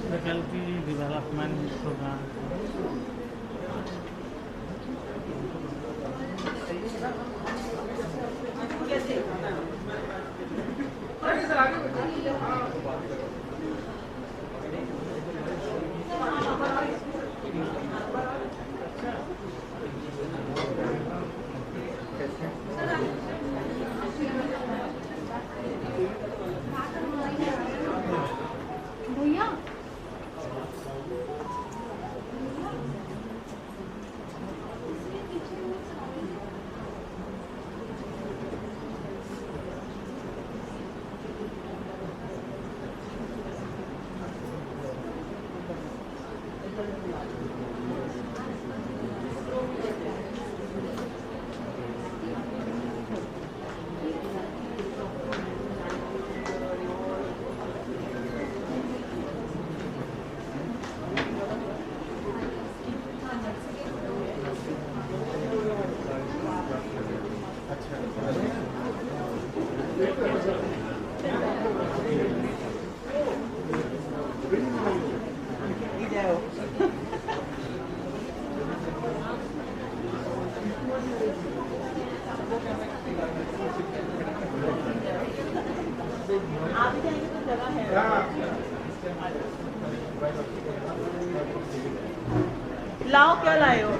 faculty development program. लाओ, क्या लाए हो?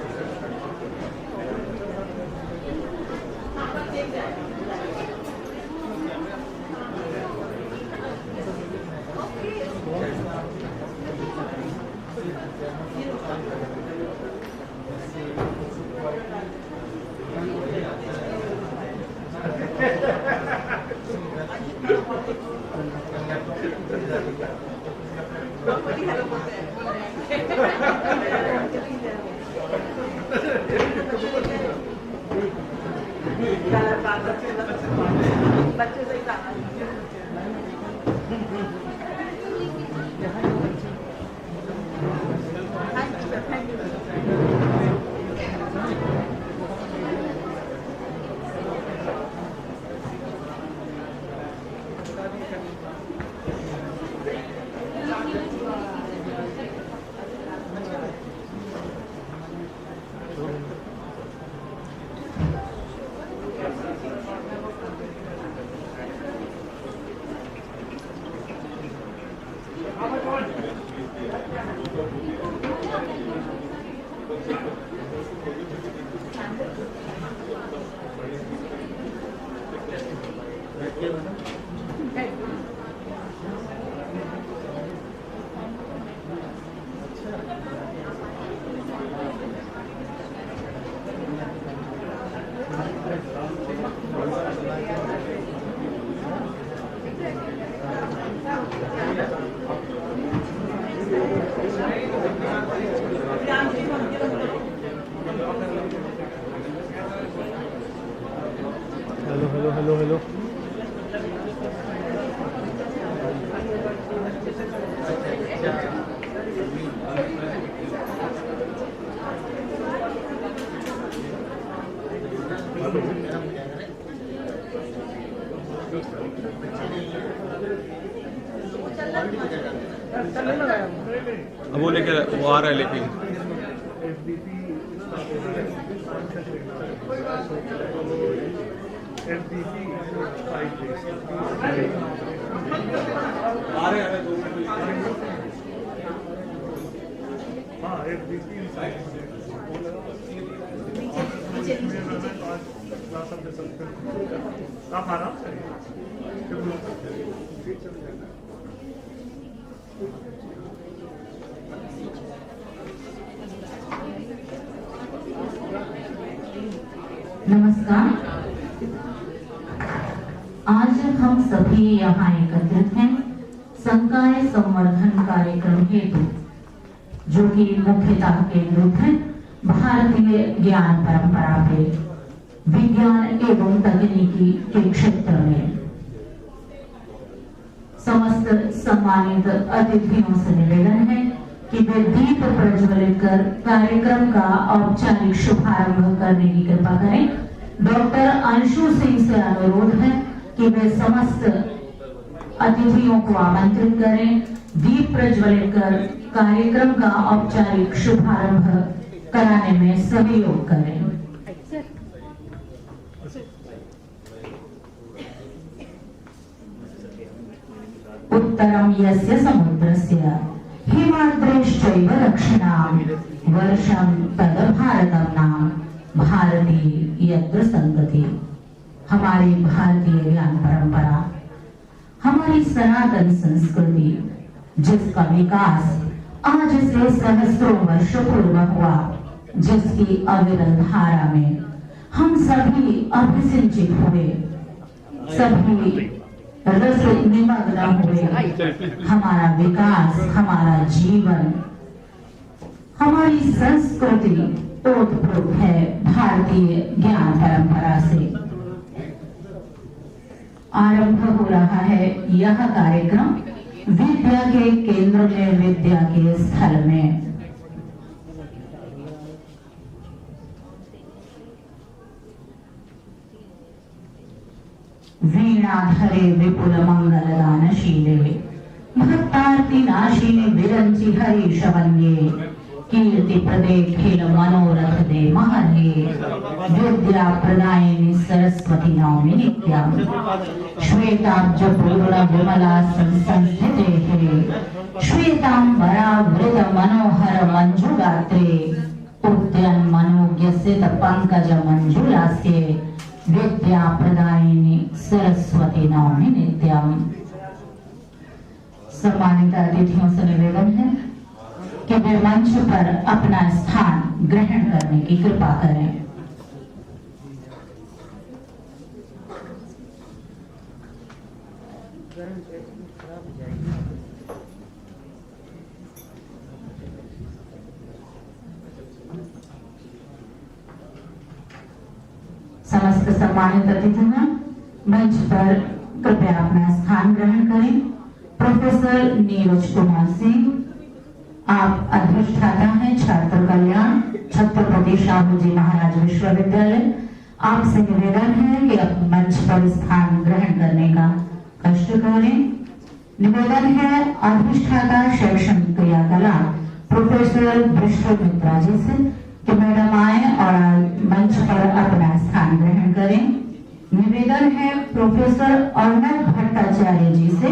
बच्चे से हेलो अब वो लेके वो आ रहा है लेकिन FDP 5 days. हाँ, FDP आप आराम से नमस्कार। आज हम सभी यहाँ एकत्रित हैं संकाय संवर्धन कार्यक्रम हेतु, जो कि मुख्यतः केंद्रित है भारतीय ज्ञान परंपरा पे विज्ञान एवं तकनीकी के क्षेत्र में समस्त सम्मानित अतिथियों से निवेदन है कि वे दीप प्रज्वलित कर कार्यक्रम का औपचारिक शुभारंभ करने की कृपा करें। डॉक्टर अंशु सिंह से अनुरोध है कि वे समस्त अतिथियों को आमंत्रित करें, दीप प्रज्वलित कर कार्यक्रम का औपचारिक शुभारंभ कराने में सहयोग करें। उत्तरम यस्य समुद्रस्य हिमाद्रेश्चैव दक्षिणां वर्षं तद भारतं नाम भारती यत्र संगति। हमारी भारतीय ज्ञान परंपरा, हमारी सनातन संस्कृति, जिसका विकास आज से सहस्त्रों वर्ष पूर्व हुआ, जिसकी अविरल धारा में हम सभी अभिसिंचित हुए, सभी रस निमग्न हुए। हमारा विकास, हमारा जीवन, हमारी संस्कृति ओतप्रोत है भारतीय ज्ञान परंपरा से। आरंभ हो रहा है यह कार्यक्रम विद्या के केंद्र में, विद्या के स्थल में। वीणाधरे विपुल मंगल दानशीले भक्तार्ति नाशिनी विरंचि हरीश वन्ये कीर्ति प्रदे खेल मनोरथ दे महर्ये विद्या प्रदायिनी सरस्वती नौमि नित्यम् श्वेताब्ज पूर्ण विमला संस्थिते श्वेतांबरा वृत मनोहर मंजुगात्रे उद्यन मनोज्ञसित पंकज मंजुलास्ये विद्या प्रदायिनी सरस्वती नौमि नित्यम्। सम्मानित अतिथियों से निवेदन है कि वे मंच पर अपना स्थान ग्रहण करने की कृपा करें। समस्त सम्मानित अतिथिगण मंच पर कृपया अपना स्थान ग्रहण करें। प्रोफेसर नीरज कुमार सिंह, आप अधिष्ठाता हैं छात्र कल्याण छत्रपति शाहू जी महाराज विश्वविद्यालय। आपसे निवेदन है कि आप मंच पर स्थान ग्रहण करने का कष्ट करें। निवेदन है अधिष्ठाता शैक्षणिक क्रियाकलाप प्रोफेसर विश्वमित्रा जी से कि मैडम आए और मंच पर अपना स्थान ग्रहण करें। निवेदन है प्रोफेसर अर्नब भट्टाचार्य जी से,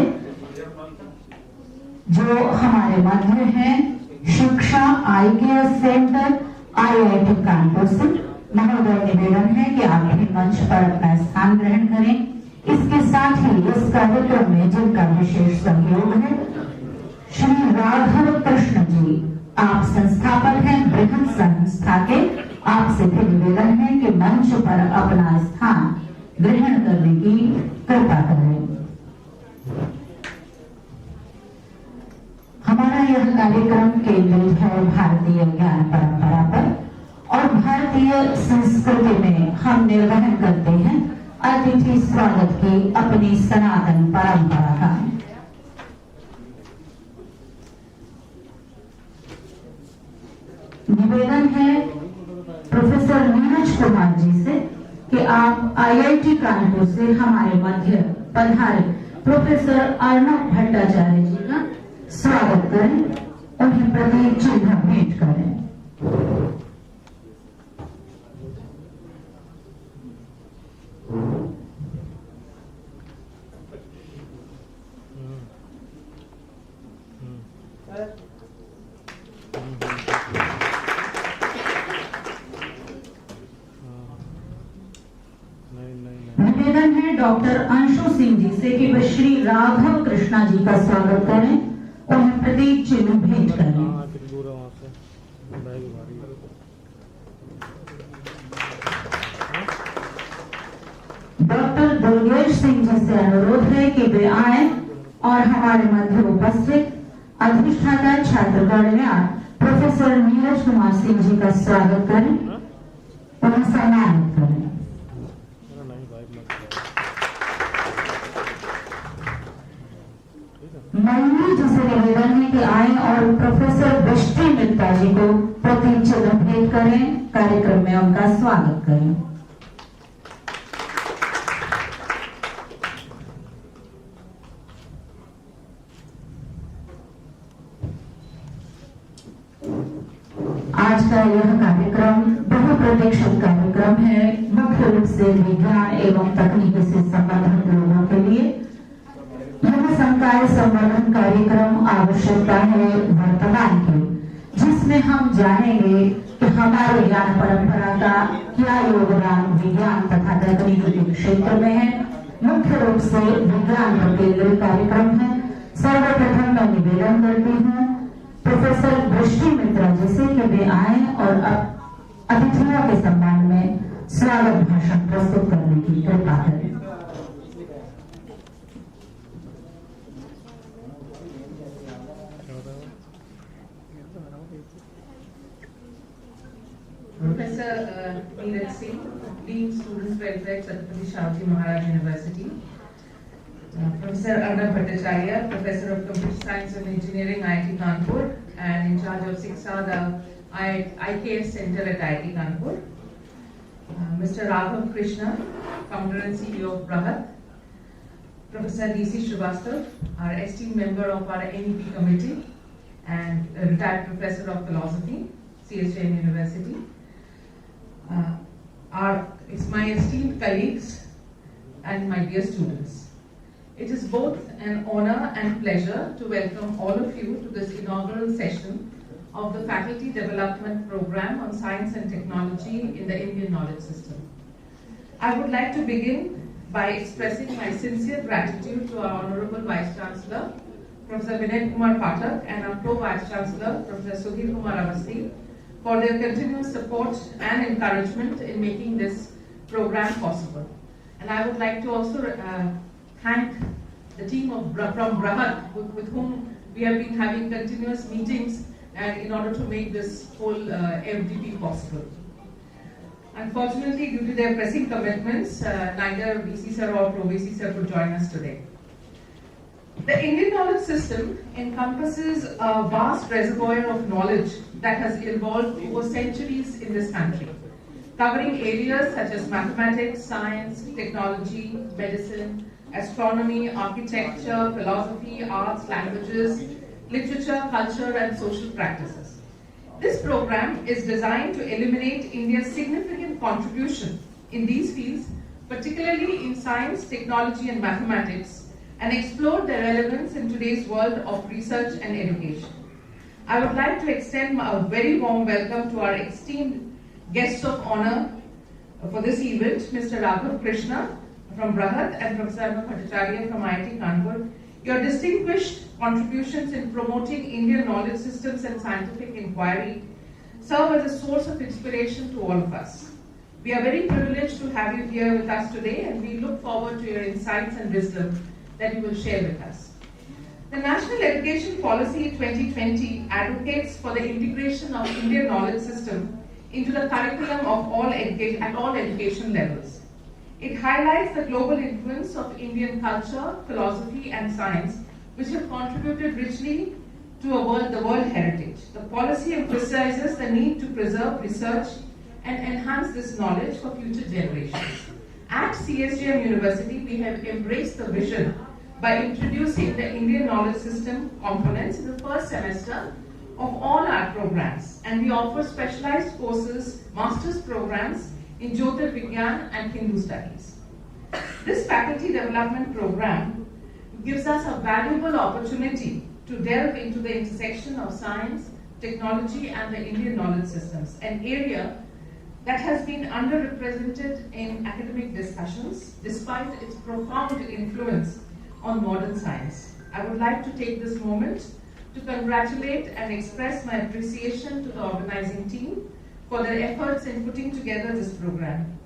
जो हमारे मध्य हैं, शिक्षा आईकेएस सेंटर IIT कानपुर से। महोदय निवेदन है कि आप भी मंच पर अपना स्थान ग्रहण करें। इसके साथ ही इस कार्यक्रम में जिनका विशेष सहयोग है, श्री राघव कृष्ण जी, आप संस्थापक हैं बृहद संस्था के। आपसे भी निवेदन है कि मंच पर अपना स्थान ग्रहण करने की कृपा करें। हमारा यह कार्यक्रम केंद्रित है भारतीय ज्ञान परंपरा पर और भारतीय संस्कृति में हम निर्वहन करते हैं अतिथि स्वागत की अपनी सनातन परंपरा का। निवेदन है प्रोफेसर नीरज कुमार जी से कि आप IIT कानपुर से हमारे मध्य पधारे प्रोफेसर अर्नब भट्टाचार्य जी का स्वागत करें, उन्हें प्रतीक चिन्ह भेंट करें। निवेदन है डॉक्टर अंशु सिंह जी से कि वे श्री राघव कृष्णा जी का स्वागत करें, उन्हें प्रतीक चिन्ह भेंट करें। डॉक्टर दुर्गेश सिंह जी से अनुरोध है कि वे आए और हमारे मध्य उपस्थित अधिष्ठाता छात्र कल्याण प्रोफेसर नीरज कुमार सिंह जी का स्वागत करें, उन्हें सम्मानित करें। मयूरी जी से निवेदन है कि आए और प्रोफेसर वृष्टि मित्रा जी को प्रतीक चिन्ह भेंट करें, कार्यक्रम में उनका स्वागत करें। आज का यह कार्यक्रम बहुप्रतीक्षित कार्यक्रम है, मुख्य रूप से विज्ञान एवं तकनीकी से संबंधित लोगों के लिए। यह संकाय संवर्धन कार्यक्रम आवश्यकता है वर्तमान की, जिसमें हम जानेंगे कि हमारे ज्ञान परंपरा का क्या योगदान विज्ञान तथा तकनीकी के क्षेत्र में है। मुख्य रूप से विज्ञान पर केंद्रित कार्यक्रम है। सर्वप्रथम मैं निवेदन करती हूँ प्रोफेसर वृष्टि मित्रा जी से कि वे आए और अतिथियों के सम्मान में स्वागत भाषण प्रस्तुत करने की कृपा करें। Professor Neeraj Singh, Dean Students Welfare, Chhatrapati Shivaji Maharaj University. Professor Arnab Bhattacharya, Professor of Computer Science and Engineering, IIT Kanpur, and in charge of Shiksha, the IKS Center at IIT Kanpur. Mr. Raghav Krishna, Founder and CEO of Brahat. Professor D.C. Srivastav, our esteemed member of our NEP committee and a retired Professor of Philosophy, CSJM University. It's my esteemed colleagues and my dear students. It is both an honor and pleasure to welcome all of you to this inaugural session of the Faculty Development Program on Science and Technology in the Indian Knowledge System. I would like to begin by expressing my sincere gratitude to our Honorable Vice Chancellor, Professor Vinay Kumar Pathak, and our Pro-Vice Chancellor, Professor Sudhir Kumar Avasthi, for their continuous support and encouragement in making this program possible. And I would like to also thank the team from Brahat, with whom we have been having continuous meetings in order to make this whole FDP possible. Unfortunately, due to their pressing commitments, neither VC sir or Pro VC sir could join us today. The Indian knowledge system encompasses a vast reservoir of knowledge that has evolved over centuries in this country, covering areas such as mathematics, science, technology, medicine, astronomy, architecture, philosophy, arts, languages, literature, culture, and social practices. This program is designed to eliminate India's significant contribution in these fields, particularly in science, technology, and mathematics, and explore their relevance in today's world of research and education. I would like to extend a very warm welcome to our esteemed guests of honor for this event, Mr. Raghav Krishna from Brahat and Professor Arnab Bhattacharya from IIT Kanpur. Your distinguished contributions in promoting Indian knowledge systems and scientific inquiry serve as a source of inspiration to all of us. We are very privileged to have you here with us today, and we look forward to your insights and wisdom that you will share with us. The National Education Policy 2020 advocates for the integration of Indian knowledge system into the curriculum of at all education levels. It highlights the global influence of Indian culture, philosophy, and science, which have contributed richly to the world heritage. The policy emphasizes the need to preserve, research, and enhance this knowledge for future generations. At CSJM University, we have embraced the vision by introducing the Indian knowledge system components in the first semester of all our programs, and we offer specialized courses, master's programs in Jyotir Vigyan and Hindu studies. This faculty development program gives us a valuable opportunity to delve into the intersection of science, technology, and the Indian knowledge systems, an area that has been underrepresented in academic discussions despite its profound influence on modern science. I would like to take this moment to congratulate and express my appreciation to the organizing team for their efforts in putting together this program.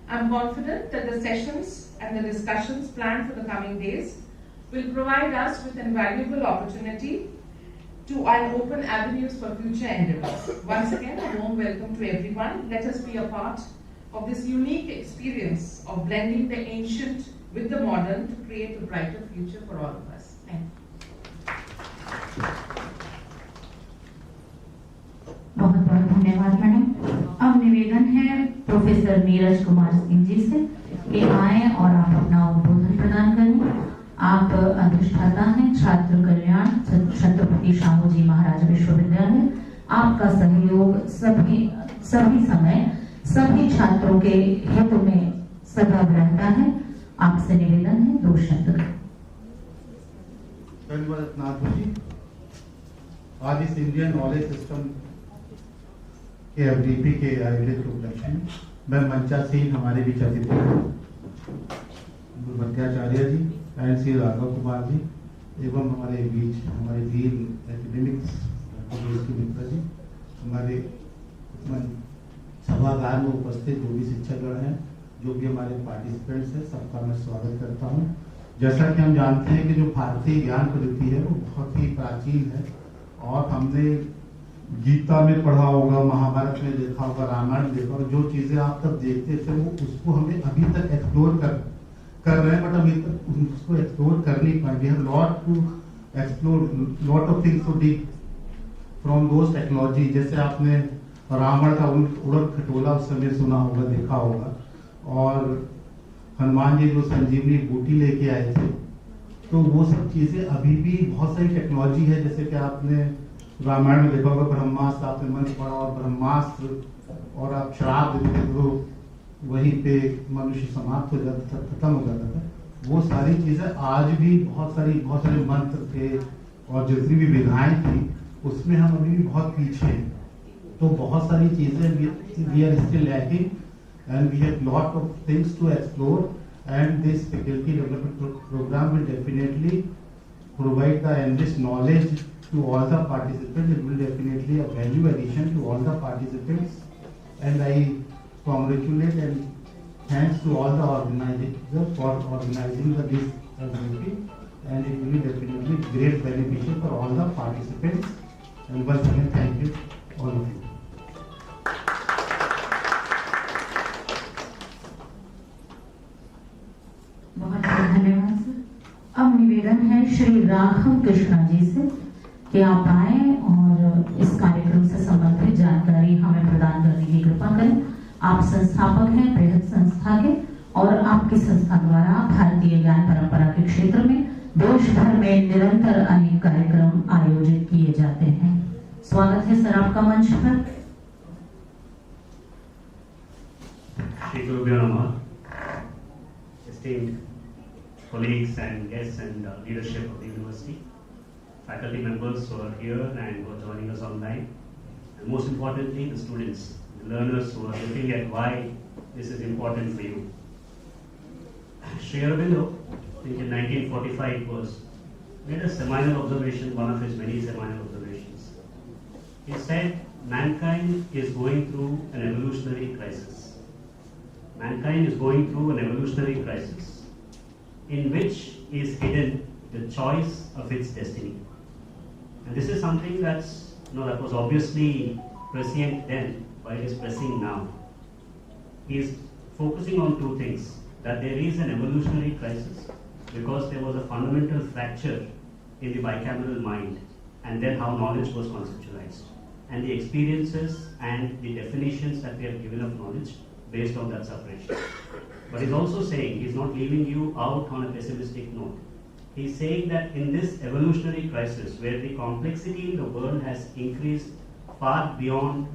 I'm confident that the sessions and the discussions planned for the coming days will provide us with an invaluable opportunity to and open avenues for future endeavors. Once again, a warm welcome to everyone. Let us be a part of this unique experience of blending the ancient with the modern to create a brighter future for all of us. Thank you. बहुत बहुत धन्यवाद madam. अब निवेदन है professor Neeraj Kumar Singh ji से कि आए और आप अपना उद्बोधन प्रदान करें। आप अधिष्ठाता हैं छात्र कल्याण छत्रपति शाहूजी महाराज विश्वविद्यालय। आपका सहयोग सभी समय सभी छात्रों के हित में सदैव रहता है। आपसे निवेदन है 2 शब्द। धन्यवाद नाथ जी। आज इस इंडियन नॉलेज सिस्टम के FDP के आयोजित के उपलक्ष्य में मैं मंचासीन हमारे बीच अतिथि भट्टाचार्य जी एंड श्री राघव कुमार जी एवं हमारे बीच हमारे वीर एकेडमिक्स मित्र जी, हमारे सभागार में उपस्थित जो भी शिक्षकगण हैं, जो भी हमारे पार्टिसिपेंट्स हैं, सबका मैं स्वागत करता हूं। जैसा कि हम जानते हैं कि जो भारतीय ज्ञान पद्धति है वो बहुत ही प्राचीन है और हमने गीता में पढ़ा होगा, महाभारत में देखा होगा, रामायण में देखा होगा। जो चीजें आप तब देखते थे वो उसको हमें अभी तक एक्सप्लोर कर रहे हैं, बट अभी तक उसको एक्सप्लोर कर नहीं पाए। We have lot to explore, lot of things to deep from those technology. जैसे आपने रावण का उड़न खटोला उस समय सुना होगा, देखा होगा, और हनुमान जी जो संजीवनी बूटी लेके आए थे, तो वो सब चीजें अभी भी बहुत सारी टेक्नोलॉजी है। जैसे कि आपने रामायण में देखा होगा, ब्रह्मास्त्र आपने मंत्र पढ़ा और ब्रह्मास्त्र और आप श्राप देते थे तो वहीं पे मनुष्य समाप्त हो जाता था, खत्म हो जाता था। वो सारी चीजें आज भी बहुत सारे मंत्र थे और जितनी भी विधाएं थी उसमें हम अभी भी बहुत पीछे हैं। तो बहुत सारी चीजें we are still lacking and we have lot of things to explore and this faculty development programme will definitely provide the enriched knowledge to all the participants. It will definitely a value addition to all the participants, and I congratulate and thanks to all the organizers for organizing this meeting, and it will be definitely great beneficial for all the participants. And once again, thank you all of you. बहुत बहुत धन्यवाद sir. अब निवेदन है श्री राघव कृष्णा जी से कि आप आए और इस कार्यक्रम से संबंधित जानकारी हमें प्रदान करने की कृपा करें। आप संस्थापक हैं बृहद संस्था के और आपकी संस्था द्वारा भारतीय ज्ञान परंपरा के क्षेत्र में देश भर में निरंतर अनेक कार्यक्रम आयोजित किए जाते हैं। स्वागत है सर आपका मंच पर। Shri Guru Bhyo Namah, esteemed colleagues and guests and leadership of the university, faculty members who are here and who are joining us online, and most importantly the students, the learners who are looking at why this is important for you. Sri Aurobindo, I think in 1945 made a seminal observation, one of his many seminal observations. He said mankind is going through an evolutionary crisis. Mankind is going through an evolutionary crisis in which is hidden the choice of its destiny. And this is something that was obviously prescient then, but it is pressing now. He is focusing on 2 things: that there is an evolutionary crisis because there was a fundamental fracture in the bicameral mind, and then how knowledge was conceptualized, and the experiences and the definitions that we have given of knowledge based on that separation. But he's also saying, he's not leaving you out on a pessimistic note. He's saying that in this evolutionary crisis, where the complexity in the world has increased far beyond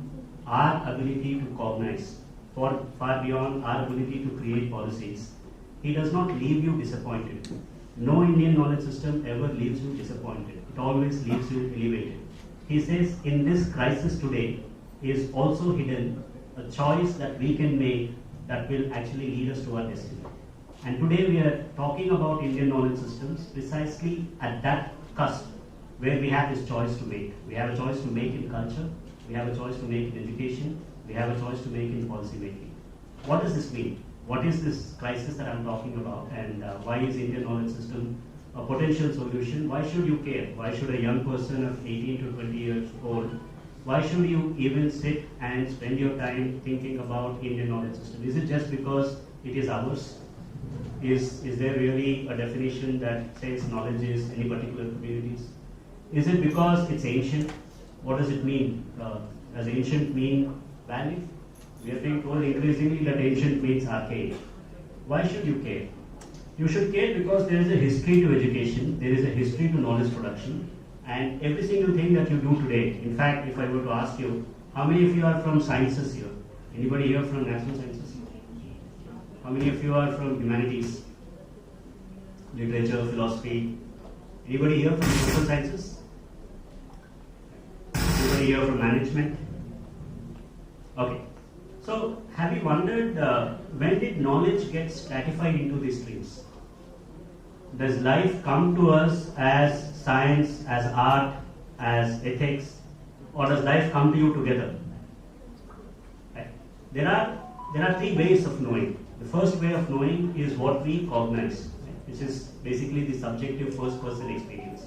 our ability to cognize, far beyond our ability to create policies, he does not leave you disappointed. No Indian knowledge system ever leaves you disappointed. It always leaves you elevated. He says in this crisis today is also hidden a choice that we can make that will actually lead us to our destiny. And today we are talking about Indian knowledge systems precisely at that cusp where we have this choice to make. We have a choice to make in culture, we have a choice to make in education, we have a choice to make in policy making. What does this mean? What is this crisis that I'm talking about, and why is Indian knowledge system a potential solution, why should you care? Why should a young person of 18 to 20 years old, why should you even sit and spend your time thinking about Indian knowledge system? Is it just because it is ours? Is there really a definition that says knowledge is any particular communities? Is it because it's ancient? What does it mean? Does ancient mean valid? We are being told increasingly that ancient means archaic. Why should you care? You should care because there is a history to education, there is a history to knowledge production, and every single thing that you do today. In fact, if I were to ask you, how many of you are from sciences here? Anybody here from natural sciences? How many of you are from humanities? Literature, philosophy? Anybody here from social sciences? Anybody here from management? Okay. So, have you wondered when did knowledge get stratified into these streams? Does life come to us as science, as art, as ethics, or does life come to you together? Right. There are three ways of knowing. The first way of knowing is what we cognize, right, which is basically the subjective first-person experience.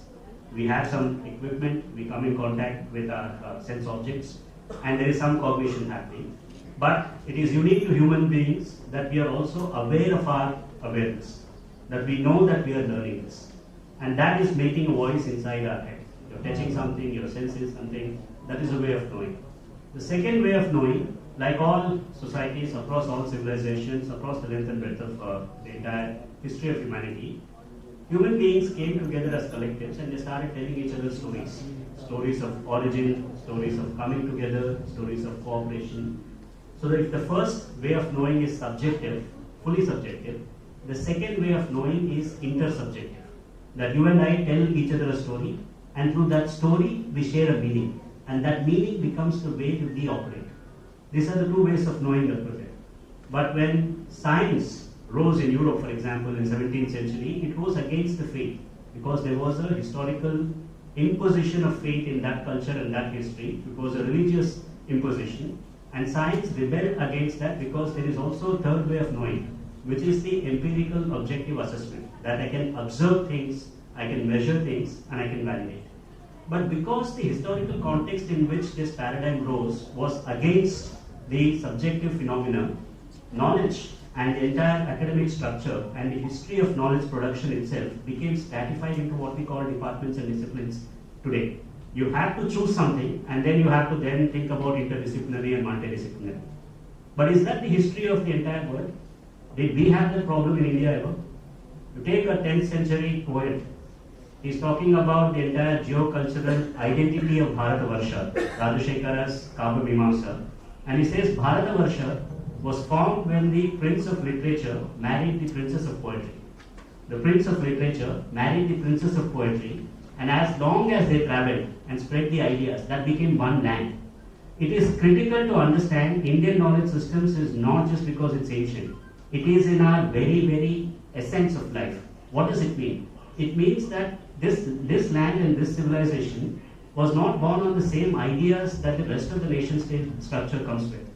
We have some equipment, we come in contact with our sense objects, and there is some cognition happening. But it is unique to human beings that we are also aware of our awareness, that we know that we are learning this. And that is making a voice inside our head. You're touching something, you're sensing something, that is a way of knowing. The second way of knowing, like all societies across all civilizations, across the length and breadth of the entire history of humanity, human beings came together as collectives and they started telling each other stories. Stories of origin, stories of coming together, stories of cooperation. So that if the first way of knowing is subjective, fully subjective, the second way of knowing is intersubjective. That you and I tell each other a story, and through that story we share a meaning, and that meaning becomes the way we operate. These are the two ways of knowing that were there. But when science rose in Europe, for example, in 17th century, it rose against the faith, because there was a historical imposition of faith in that culture and that history. It was a religious imposition, and science rebelled against that because there is also a third way of knowing, which is the empirical objective assessment, that I can observe things, I can measure things, and I can validate. But because the historical context in which this paradigm rose was against the subjective phenomena, knowledge and the entire academic structure and the history of knowledge production itself became stratified into what we call departments and disciplines today. You have to choose something, and then you have to then think about interdisciplinary and multidisciplinary. But is that the history of the entire world? Did we have that problem in India ever? You take a 10th century poet, he's talking about the entire geocultural identity of Bharatavarsha, Rajashekara's Kavya Mimamsa, and he says Bharatavarsha was formed when the Prince of Literature married the Princess of Poetry. The Prince of Literature married the Princess of Poetry, and as long as they traveled and spread the ideas, that became one land. It is critical to understand Indian knowledge systems is not just because it's ancient. It is in our very, very essence of life. What does it mean? It means that this land and this civilization was not born on the same ideas that the rest of the nation state structure comes with.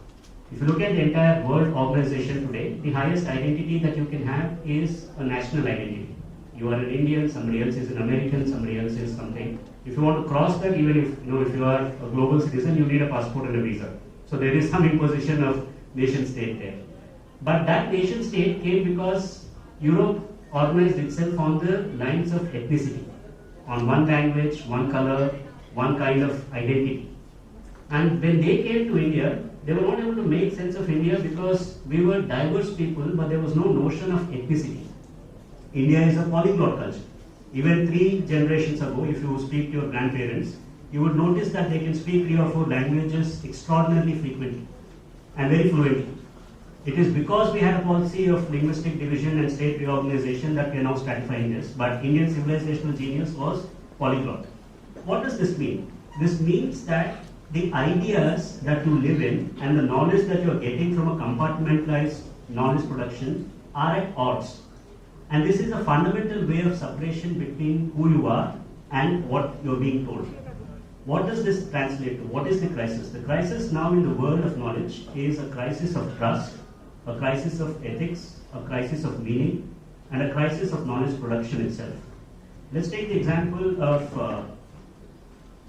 If you look at the entire world organization today, the highest identity that you can have is a national identity. You are an Indian, somebody else is an American, somebody else is something. If you want to cross that, even if you are a global citizen, you need a passport and a visa. So there is some imposition of nation state there. But that nation state came because Europe organized itself on the lines of ethnicity, on one language, one color, one kind of identity. And when they came to India, they were not able to make sense of India because we were diverse people, but there was no notion of ethnicity. India is a polyglot culture. Even 3 generations ago, if you speak to your grandparents, you would notice that they can speak 3 or 4 languages extraordinarily frequently and very fluently. It is because we had a policy of linguistic division and state reorganization that we are now stratifying this. But Indian civilizational genius was polyglot. What does this mean? This means that the ideas that you live in and the knowledge that you are getting from a compartmentalized knowledge production are at odds. And this is a fundamental way of separation between who you are and what you're being told. What does this translate to? What is the crisis? The crisis now in the world of knowledge is a crisis of trust, a crisis of ethics, a crisis of meaning, and a crisis of knowledge production itself. Let's take the example of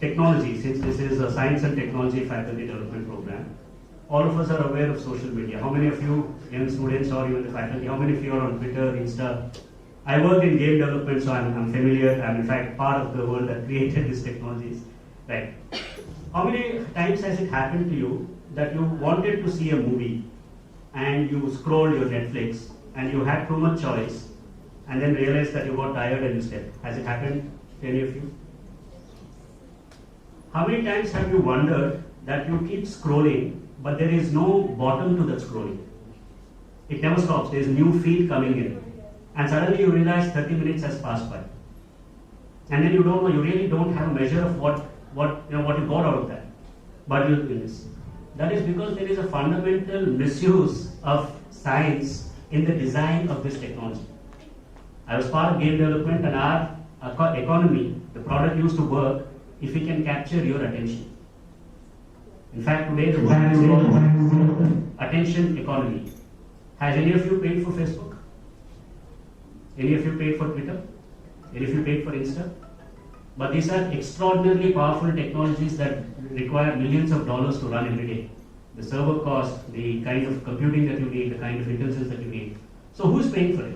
technology, since this is a science and technology faculty development program. All of us are aware of social media. How many of you, young students or even the faculty, how many of you are on Twitter, Insta? I work in game development, so I'm familiar. I'm in fact part of the world that created these technologies. Right. How many times has it happened to you that you wanted to see a movie and you scrolled your Netflix and you had too much choice and then realized that you got tired and you slept? Has it happened to any of you? How many times have you wondered that you keep scrolling but there is no bottom to that scrolling? It never stops. There is new feed coming in. And suddenly you realize 30 minutes has passed by. And then you don't know, you really don't have a measure of what you got out of that. But you'll do this. That is because there is a fundamental misuse of science in the design of this technology. I was part of game development, and our economy, the product used to work if we can capture your attention. In fact, today the word is called attention economy. Has any of you paid for Facebook? Any of you paid for Twitter? Any of you paid for Insta? But these are extraordinarily powerful technologies that require millions of dollars to run every day. The server cost, the kind of computing that you need, the kind of intelligence that you need. So who's paying for it?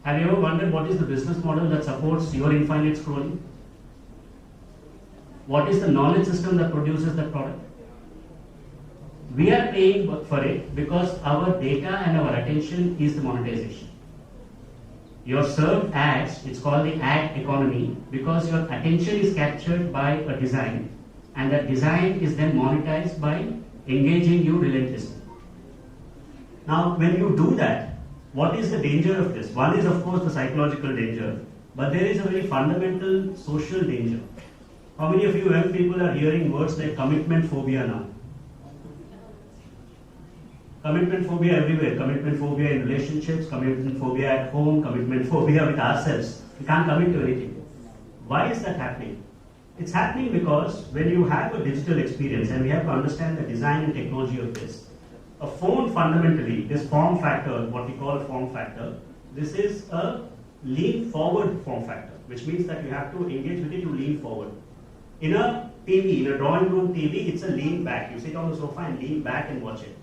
Have you ever wondered what is the business model that supports your infinite scrolling? What is the knowledge system that produces that product? We are paying for it because our data and our attention is the monetization. You're served ads, it's called the ad economy, because your attention is captured by a design, and that design is then monetized by engaging you relentlessly. Now, when you do that, what is the danger of this? One is, of course, the psychological danger, but there is a very fundamental social danger. How many of you young people are hearing words like commitment phobia now? Commitment phobia everywhere. Commitment phobia in relationships, commitment phobia at home, commitment phobia with ourselves. We can't commit to anything. Why is that happening? It's happening because when you have a digital experience, and we have to understand the design and technology of this, a phone fundamentally, this form factor, what we call a form factor, this is a lean forward form factor, which means that you have to engage with it, you lean forward. In a TV, in a drawing room TV, it's a lean back. You sit on the sofa and lean back and watch it.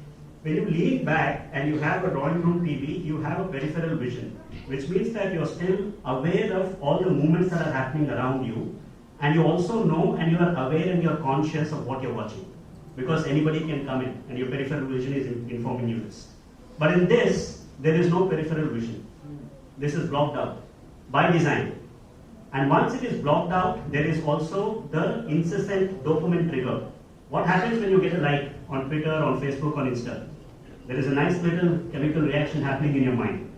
When you lean back and you have a drawing room TV, you have a peripheral vision, which means that you're still aware of all the movements that are happening around you, and you also know and you are aware and you're conscious of what you're watching, because anybody can come in and your peripheral vision is informing you this. But in this, there is no peripheral vision. This is blocked out by design. And once it is blocked out, there is also the incessant dopamine trigger. What happens when you get a like on Twitter, on Facebook, on Insta? There is a nice little chemical reaction happening in your mind.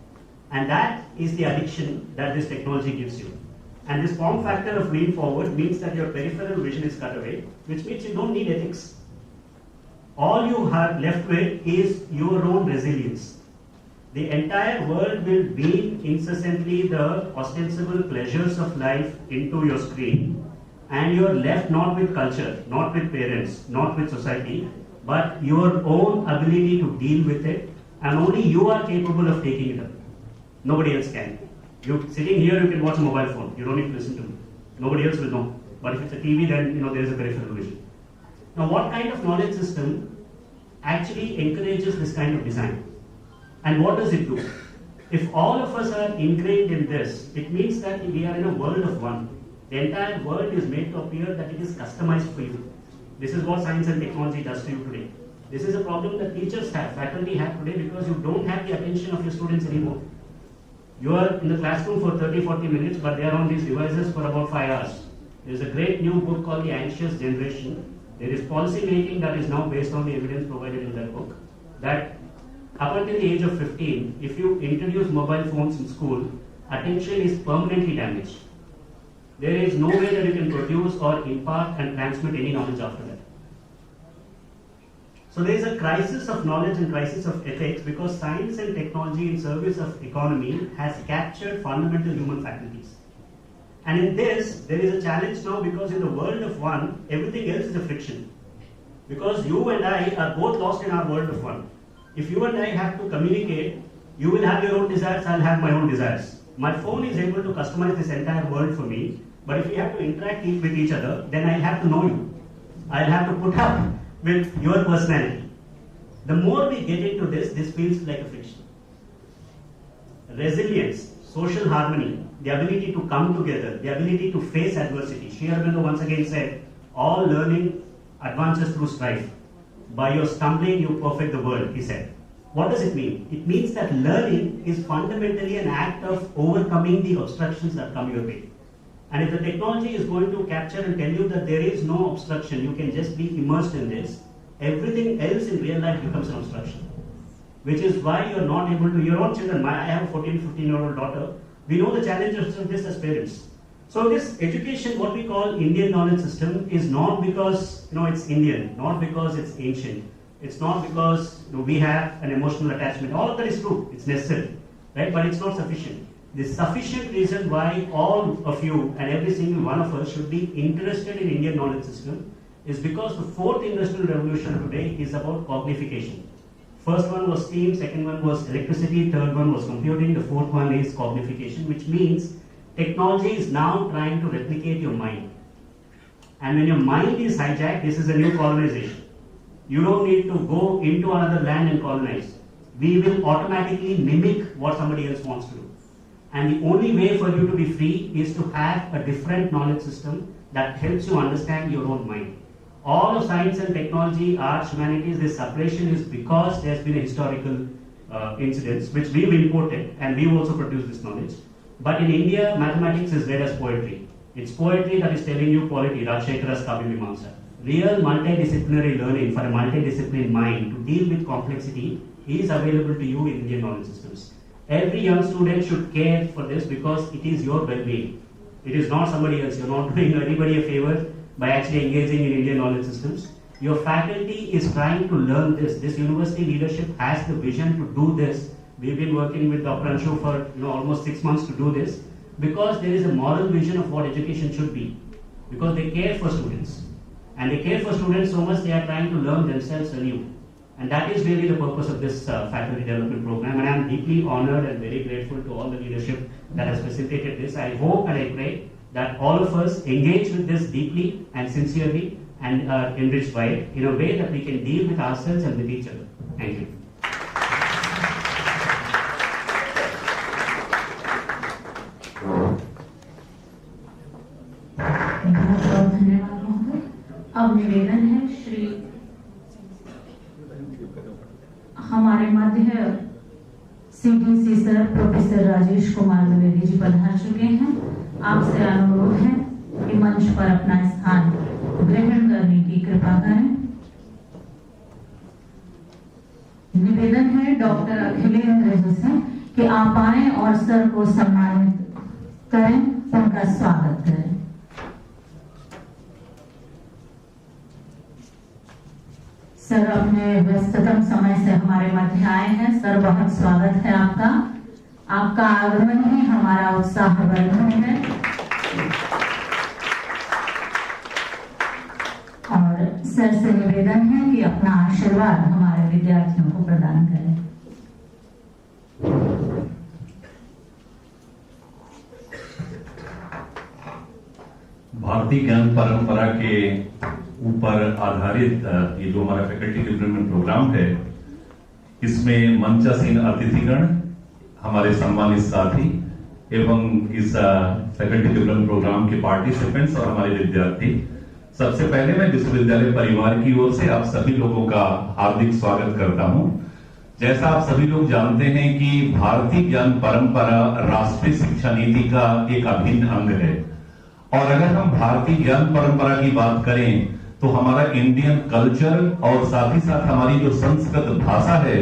And that is the addiction that this technology gives you. And this form factor of lean forward means that your peripheral vision is cut away, which means you don't need ethics. All you have left with is your own resilience. The entire world will beam incessantly the ostensible pleasures of life into your screen, and you are left not with culture, not with parents, not with society, but your own ability to deal with it, and only you are capable of taking it up. Nobody else can. You sitting here, you can watch a mobile phone. You don't need to listen to me. Nobody else will know. But if it's a TV, then there is a peripheral vision. Now, what kind of knowledge system actually encourages this kind of design? And what does it do? If all of us are ingrained in this, it means that we are in a world of one. The entire world is made to appear that it is customized for you. This is what science and technology does to you today. This is a problem that teachers have, faculty have today, because you don't have the attention of your students anymore. You are in the classroom for 30-40 minutes, but they are on these devices for about 5 hours. There is a great new book called The Anxious Generation. There is policy making that is now based on the evidence provided in that book, that up until the age of 15, if you introduce mobile phones in school, attention is permanently damaged. There is no way that you can produce or impart and transmit any knowledge after that. So there is a crisis of knowledge and crisis of ethics, because science and technology in service of economy has captured fundamental human faculties. And in this, there is a challenge now, because in the world of one, everything else is a friction. Because you and I are both lost in our world of one. If you and I have to communicate, you will have your own desires, I'll have my own desires. My phone is able to customize this entire world for me, but if we have to interact with each other, then I have to know you. I'll have to put up with your personality. The more we get into this feels like a fiction. Resilience, social harmony, the ability to come together, the ability to face adversity. Sri Aurobindo once again said, all learning advances through strife. By your stumbling, you perfect the world, he said. What does it mean? It means that learning is fundamentally an act of overcoming the obstructions that come your way. And if the technology is going to capture and tell you that there is no obstruction, you can just be immersed in this, everything else in real life becomes an obstruction. Which is why you're not able to, your own children, I have a 14, 15-year-old daughter, we know the challenges of this as parents. So this education, what we call Indian knowledge system, is not because it's Indian, not because it's ancient, it's not because we have an emotional attachment. All of that is true, it's necessary, right? But it's not sufficient. The sufficient reason why all of you and every single one of us should be interested in Indian knowledge system is because the fourth industrial revolution today is about cognification. First one was steam, second one was electricity, third one was computing, the fourth one is cognification, which means technology is now trying to replicate your mind. And when your mind is hijacked, this is a new colonization. You don't need to go into another land and colonize. We will automatically mimic what somebody else wants to do. And the only way for you to be free is to have a different knowledge system that helps you understand your own mind. All of science and technology, arts, humanities, this separation is because there's been a historical incidents which we've imported and we've also produced this knowledge. But in India, mathematics is read as poetry. It's poetry that is telling you quality, Rajshekhara's Kavyamimamsa. Real multidisciplinary learning for a multidisciplinary mind to deal with complexity is available to you in Indian knowledge systems. Every young student should care for this because it is your well-being. It is not somebody else. You're not doing anybody a favor by actually engaging in Indian knowledge systems. Your faculty is trying to learn this. This university leadership has the vision to do this. We've been working with Dr. Anshu for almost 6 months to do this because there is a moral vision of what education should be. Because they care for students. And they care for students so much they are trying to learn themselves anew. And that is really the purpose of this faculty development program. And I'm deeply honored and very grateful to all the leadership that has facilitated this. I hope and I pray that all of us engage with this deeply and sincerely and are enriched by it in a way that we can deal with ourselves and with each other. Thank you. बहुत बहुत धन्यवाद महोदय। अब निवेदन है श्री हमारे मध्य CDC sir professor Rajesh Kumar Dwivedi ji पधार चुके हैं। आपसे अनुरोध है कि मंच पर अपना स्थान ग्रहण करने की कृपा करें। निवेदन है डॉक्टर अखिलेंद्र जी से कि आप आए और सर को सम्मानित करें, उनका स्वागत करें। सर अपने व्यस्ततम समय से हमारे मध्य आए हैं। सर बहुत स्वागत है आपका। आपका आगमन ही हमारा उत्साह वर्धन है और सर से निवेदन है कि अपना आशीर्वाद हमारे विद्यार्थियों को प्रदान करें। भारतीय ज्ञान परंपरा के ऊपर आधारित ये जो हमारा फैकल्टी डेवलपमेंट प्रोग्राम है, इसमें मंचासीन अतिथिगण, हमारे सम्मानित साथी एवं इस फैकल्टी डेवलपमेंट प्रोग्राम के पार्टिसिपेंट्स और हमारे विद्यार्थी, सबसे पहले मैं विश्वविद्यालय परिवार की ओर से आप सभी लोगों का हार्दिक स्वागत करता हूं। जैसा आप सभी लोग जानते हैं कि भारतीय ज्ञान परंपरा राष्ट्रीय शिक्षा नीति का एक अभिन्न अंग है और अगर हम भारतीय ज्ञान परंपरा की बात करें तो हमारा इंडियन कल्चर और साथ ही साथ हमारी जो संस्कृत भाषा है,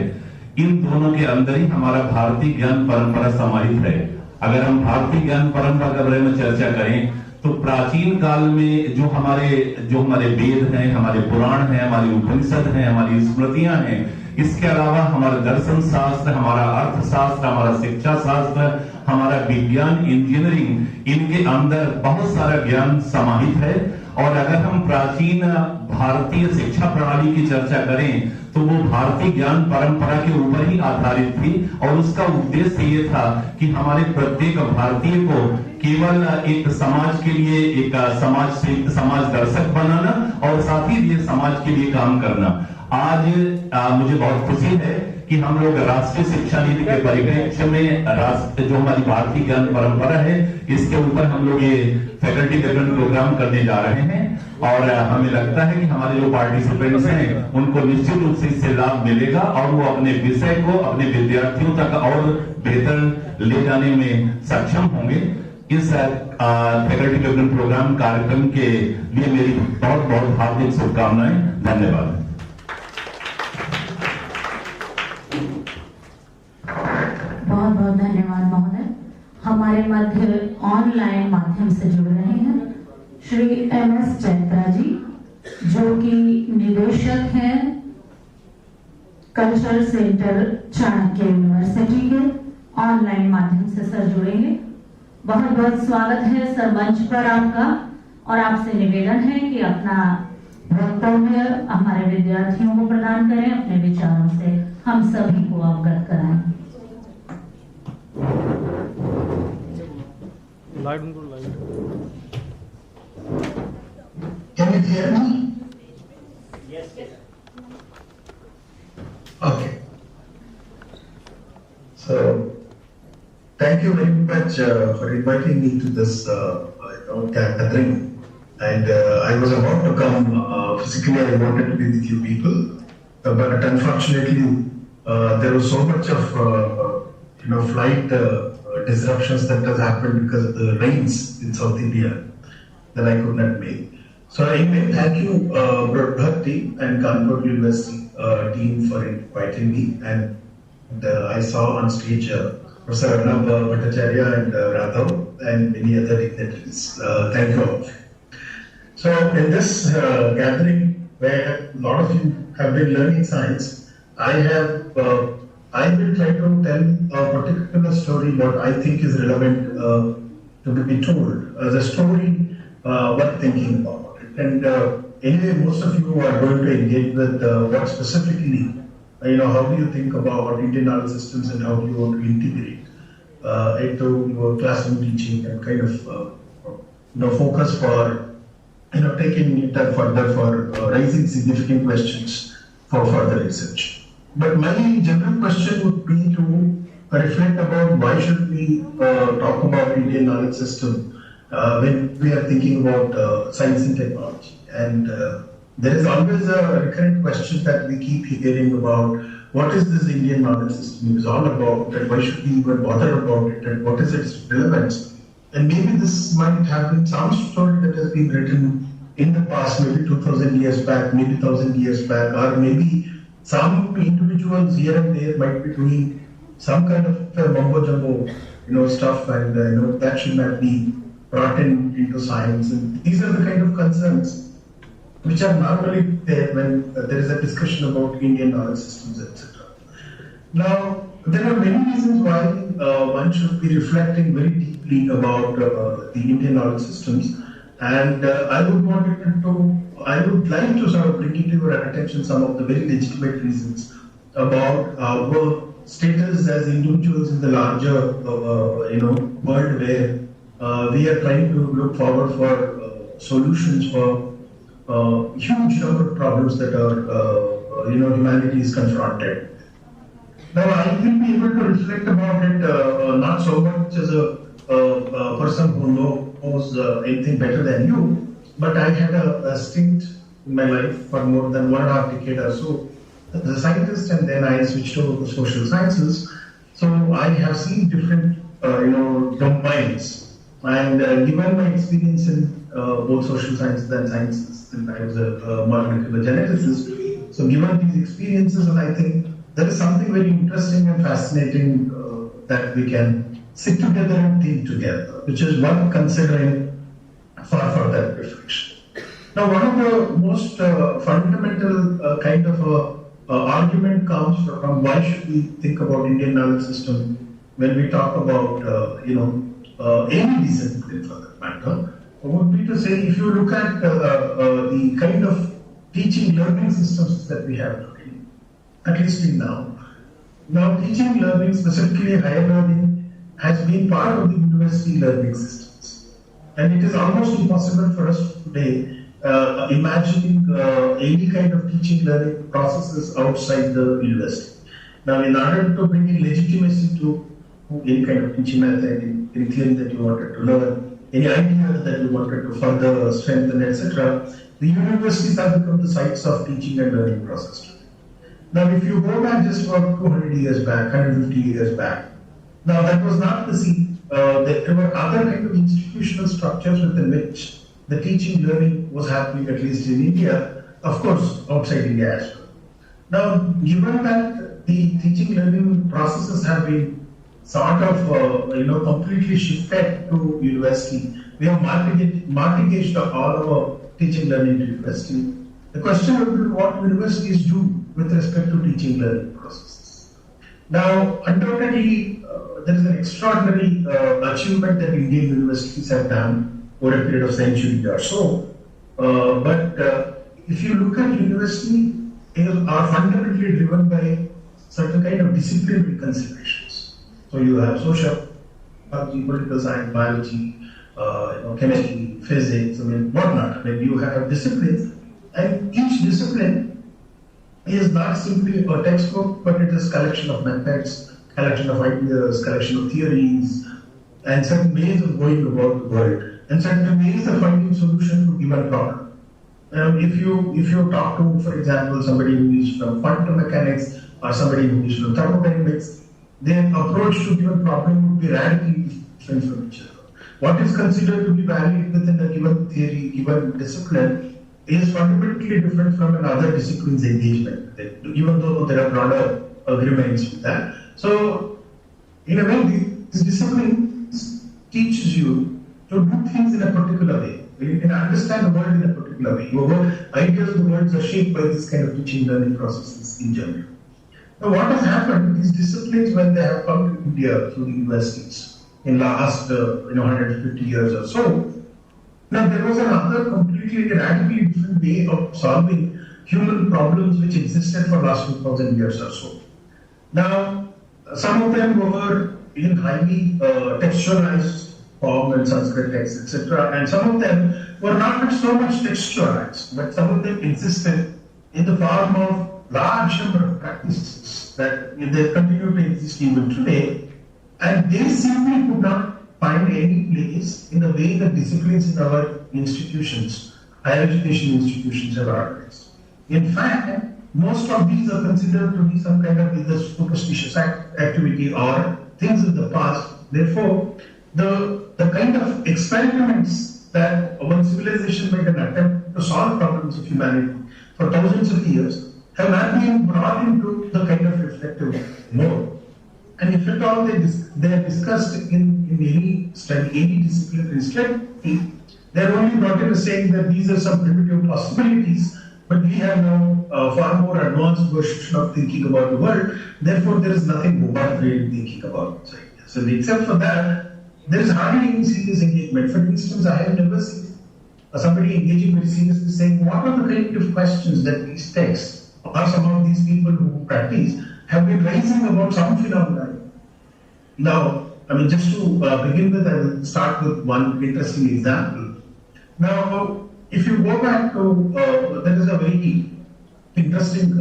इन दोनों के अंदर ही हमारा भारतीय ज्ञान परंपरा समाहित है। अगर हम भारतीय ज्ञान परंपरा के बारे में चर्चा करें तो प्राचीन काल में जो हमारे वेद हैं, हमारे पुराण हैं, हमारी उपनिषद हैं, हमारी स्मृतियां हैं, इसके अलावा हमारा दर्शन शास्त्र, हमारा अर्थशास्त्र, हमारा शिक्षा शास्त्र, हमारा विज्ञान, इंजीनियरिंग, इनके अंदर बहुत सारा ज्ञान समाहित है और अगर हम प्राचीन भारतीय शिक्षा प्रणाली की चर्चा करें तो वो भारतीय ज्ञान परंपरा के ऊपर ही आधारित थी और उसका उद्देश्य ये था कि हमारे प्रत्येक भारतीय को केवल एक समाज के लिए एक समाज दर्शक बनाना और साथ ही ये समाज के लिए काम करना। आज मुझे बहुत खुशी है कि हम लोग राष्ट्रीय शिक्षा नीति के परिप्रेक्ष्य में जो हमारी भारतीय ज्ञान परंपरा है इसके ऊपर हम लोग ये फैकल्टी डेवलपमेंट प्रोग्राम करने जा रहे हैं और हमें लगता है कि हमारे जो पार्टिसिपेंट्स हैं उनको निश्चित रूप से इससे लाभ मिलेगा और वो अपने विषय को अपने विद्यार्थियों तक और बेहतर ले जाने में सक्षम होंगे। इस फैकल्टी डेवलपमेंट प्रोग्राम कार्यक्रम के लिए मेरी बहुत बहुत हार्दिक शुभकामनाएं। धन्यवाद। बहुत बहुत धन्यवाद महोदय। हमारे मध्य ऑनलाइन माध्यम से जुड़ रहे हैं श्री MS चैत्रा जी, जो कि निदेशक हैं कल्चरल सेंटर चाणक्य यूनिवर्सिटी के। ऑनलाइन माध्यम से सर जुड़ेंगे। बहुत बहुत स्वागत है सर मंच पर आपका और आपसे निवेदन है कि अपना वक्तव्य हमारे विद्यार्थियों को प्रदान करें, अपने विचारों से हम सभी को अवगत कराएं। लाइट उनको light. Can you hear me? Yes. Okay. So, thank you very much for inviting me to this gathering. And I was about to come physically. I wanted to be with you people, but unfortunately, there was so much of flight disruptions that has happened because of the rains in South India that I could not make. So anyway, thank you, Bharati and Kanpur University team for inviting me. And I saw on stage Professor Arnab Bhattacharya and Radhav and many other dignitaries. Thank you all. So in this gathering where a lot of you have been learning science, I will try to tell a particular story what I think is relevant to be told as a story worth thinking about. And anyway, most of you are going to engage with what specifically, how do you think about Indian knowledge systems and how do you want to integrate into your classroom teaching and kind of focus for taking it further for raising significant questions for further research. But my general question would be to reflect about why should we talk about Indian knowledge system when we are thinking about science and technology. And there is always a recurrent question that we keep hearing about what is this Indian knowledge system is all about and why should we even bother about it and what is its relevance. And maybe this might have been some story that has been written in the past, maybe 2000 years back, maybe 1000 years back, or maybe some individuals here and there might be doing some kind of mumbo jumbo stuff, and that should not be brought into science. And these are the kind of concerns which are normally there when there is a discussion about Indian knowledge systems, etc. Now, there are many reasons why one should be reflecting very deeply about the Indian knowledge systems, and I would like to sort of bring to your attention some of the very legitimate reasons about our status as individuals in the larger world where we are trying to look forward for solutions for huge number of problems that are humanity is confronted. Now I will be able to reflect about it not so much as a person who knows anything better than you, but I had a stint in my life for more than 1.5 decades or so as a scientist, and then I switched over to social sciences. So I have seen different domains. And given my experience in both social sciences and sciences, and I was a molecular geneticist, so given these experiences, and I think there is something very interesting and fascinating that we can sit together and think together, which is worth considering for further reflection. Now, one of the most fundamental kind of argument comes from why should we think about Indian knowledge system when we talk about any discipline for that matter. would be to say, if you look at the kind of teaching learning systems that we have today, at least in now teaching learning, specifically higher learning, has been part of the university learning systems. And it is almost impossible for us today imagining any kind of teaching learning processes outside the university. Now, in order to bring in legitimacy to any kind of teaching method, anything that you wanted to learn, any idea that you wanted to further strengthen, etc., the universities have become the sites of teaching and learning process. Now, if you go back just about 200 years back, 150 years back, now that was not the scene. There were other kind of institutional structures within which the teaching learning was happening, at least in India, of course, outside India as well. Now, given that the teaching learning processes have been sort of completely shifted to university, we have mortgaged all our teaching learning to university. The question would be what universities do with respect to teaching learning processes. Now, undoubtedly, there is an extraordinary achievement that Indian universities have done over a period of century or so. But if you look at university, they are fundamentally driven by certain kind of disciplinary considerations. So you have social, political science, biology, chemistry, physics, whatnot. You have disciplines, and each discipline is not simply a textbook, but it is collection of methods, collection of ideas, collection of theories, and certain ways of going about the world, and certain ways of finding solution to given problem. If you talk to, for example, somebody who is from quantum mechanics or somebody who is from thermodynamics, their approach to given problem would be radically different from each other. What is considered to be valid within a given theory, given discipline, is fundamentally different from another discipline's engagement, even though there are broader agreements with that. So, in a way, this discipline teaches you to do things in a particular way. You can understand the world in a particular way. Your ideas of the world are shaped by this kind of teaching learning processes in general. Now, what has happened is disciplines, when they have come to India through the universities in last 150 years or so, now there was another completely radically different way of solving human problems which existed for last 2000 years or so. Now, some of them were in highly textualized form and Sanskrit texts, etc. And some of them were not so much textualized, but some of them existed in the form of large number of practices that they continue to exist even today, and they simply could not find any place in the way the disciplines in our institutions, higher education institutions, are organized. In fact, most of these are considered to be some kind of either superstitious activity or things of the past. Therefore, the kind of experiments that one civilization made an attempt to solve problems of humanity for thousands of years have not been brought into the kind of reflective mode. And if at all they are discussed in any study, any disciplinary study, they are only brought in saying that these are some primitive possibilities, but we have now a far more advanced version of thinking about the world. Therefore, there is nothing more in thinking about it. So, except for that, there is hardly any serious engagement. For instance, I have never seen somebody engaging very seriously saying, what are the kind of questions that these texts or some of these people who practice have been raising about some phenomenon. Now, just to begin with, I will start with one interesting example. Now, if you go back to, there is a very interesting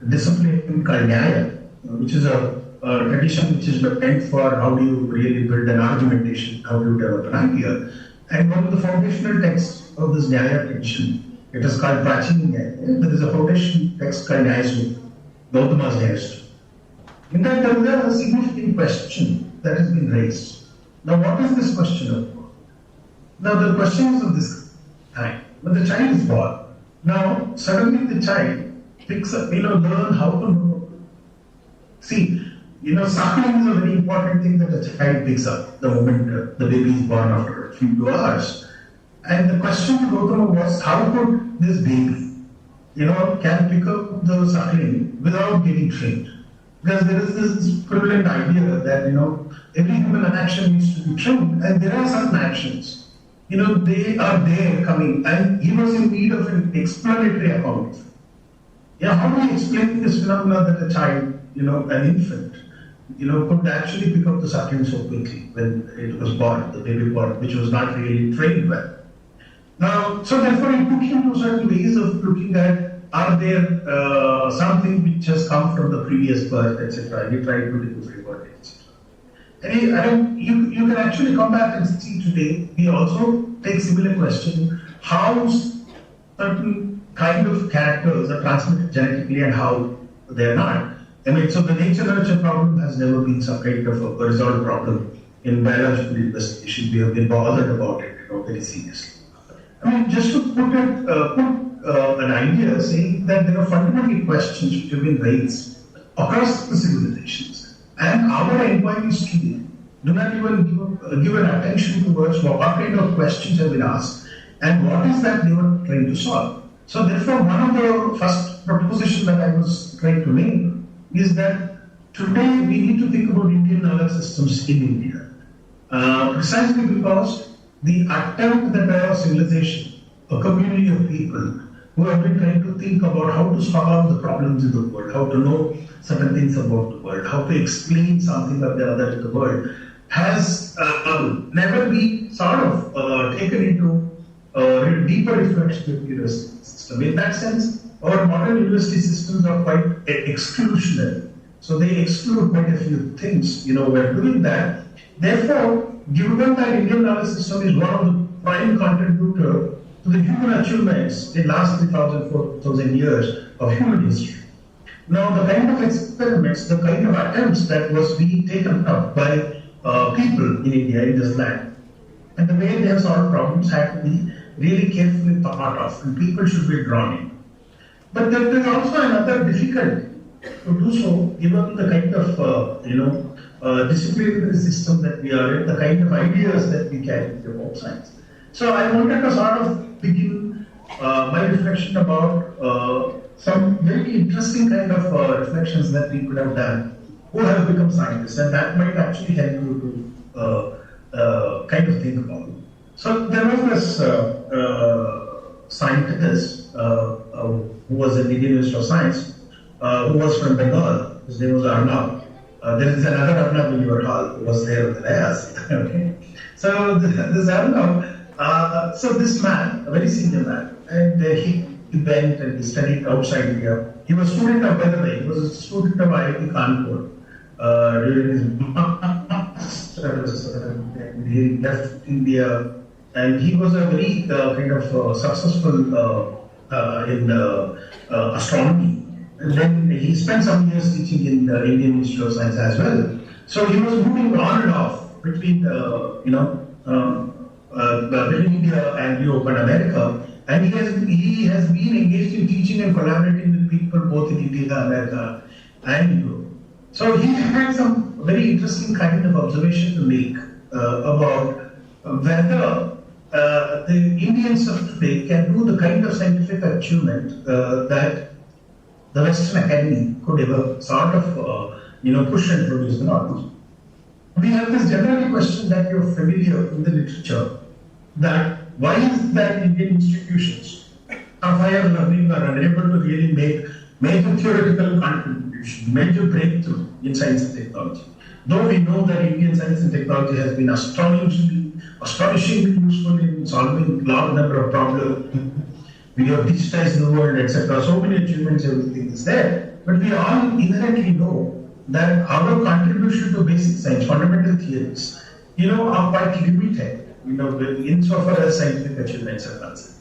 discipline called Nyaya, which is a tradition which is meant for how do you really build an argumentation, how do you develop an idea. And one of the foundational texts of this Nyaya tradition, it is called Prachini Nyaya. There is a foundation text called Nyaya Sutra, Gautama's Nyaya Sutra. In that, there is a significant question that has been raised. Now, what is this question about? Now, the question is of this kind. When the child is born, now suddenly the child picks up, learn how to know. See, suckling is a very important thing that a child picks up the moment the baby is born after a few hours. And the question to Gautama was, how could this baby, can pick up the suckling without getting trained? Because there is this prevalent idea that, every human action needs to be trained, and there are certain actions they are there coming, and he was in need of an explanatory account. Yeah, how do you explain this phenomenon that a child, an infant, could actually pick up the suckling so quickly when it was born, the baby born, which was not really trained well. Now, so therefore it took him to certain ways of looking at, are there something which has come from the previous birth, etc. And he tried to do the birth, etc. And you can actually come back and see today, we also take similar question, how certain kind of characters are transmitted genetically and how they are not. So the nature-nurture problem has never been some kind of a resolved problem in biological investigation. We have been bothered about it very seriously. Just to put an idea saying that there are fundamental questions which have been raised across the civilizations, and our inquiries today do not even give an attention towards what kind of questions have been asked and what is that they were trying to solve. So therefore, one of the first propositions that I was trying to make is that today we need to think about Indian knowledge systems in India, precisely because the attempt that our civilization, a community of people who have been trying to think about how to solve the problems in the world, how to know certain things about the world, how to explain something or the other to the world, has never been sort of taken into deeper reflection of the university system. In that sense, our modern university systems are quite exclusionary. So they exclude quite a few things, we're doing that. Therefore, given that Indian knowledge system is one of the prime contributor to the human achievements in last 3,000, 4,000 years of human history. Now, the kind of experiments, the kind of attempts that was being taken up by people in India, in this land, and the way they have solved problems had to be really carefully thought of, and people should be drawn in. But there is also another difficulty to do so, given the kind of disciplinary system that we are in, the kind of ideas that we carry about science. So I wanted to sort of begin my reflection about some very interesting kind of reflections that people have done who have become scientists, and that might actually help you to kind of think about it. So there was this scientist who was an Indian Institute of Science, who was from Bengal. His name was Arnav. There is another Arnav in your hall who was there with the layers. Okay. So this Arnav, so this man, a very senior man, and he went and he studied outside India. He was a student of, by the way, he was a student of IIT Kanpur during his master's. He left India, and he was a very kind of successful in astronomy. And then he spent some years teaching in the Indian Institute of Science as well. So he was moving on and off between, between India and Europe and America. And he has been engaged in teaching and collaborating with people both in India, America, and Europe. So he had some very interesting kind of observation to make about whether the Indians of today can do the kind of scientific achievement that the Western Academy could ever sort of, push and produce the knowledge. We have this general question that you're familiar in the literature, that why is that Indian institutions of higher learning are unable to really make major theoretical contribution, major breakthrough in science and technology. Though we know that Indian science and technology has been astonishingly useful in solving a large number of problems. We have digitized the world, etc. So many achievements, everything is there. But we all inherently know that our contribution to basic science, fundamental theories, are quite limited, insofar as scientific achievements are concerned.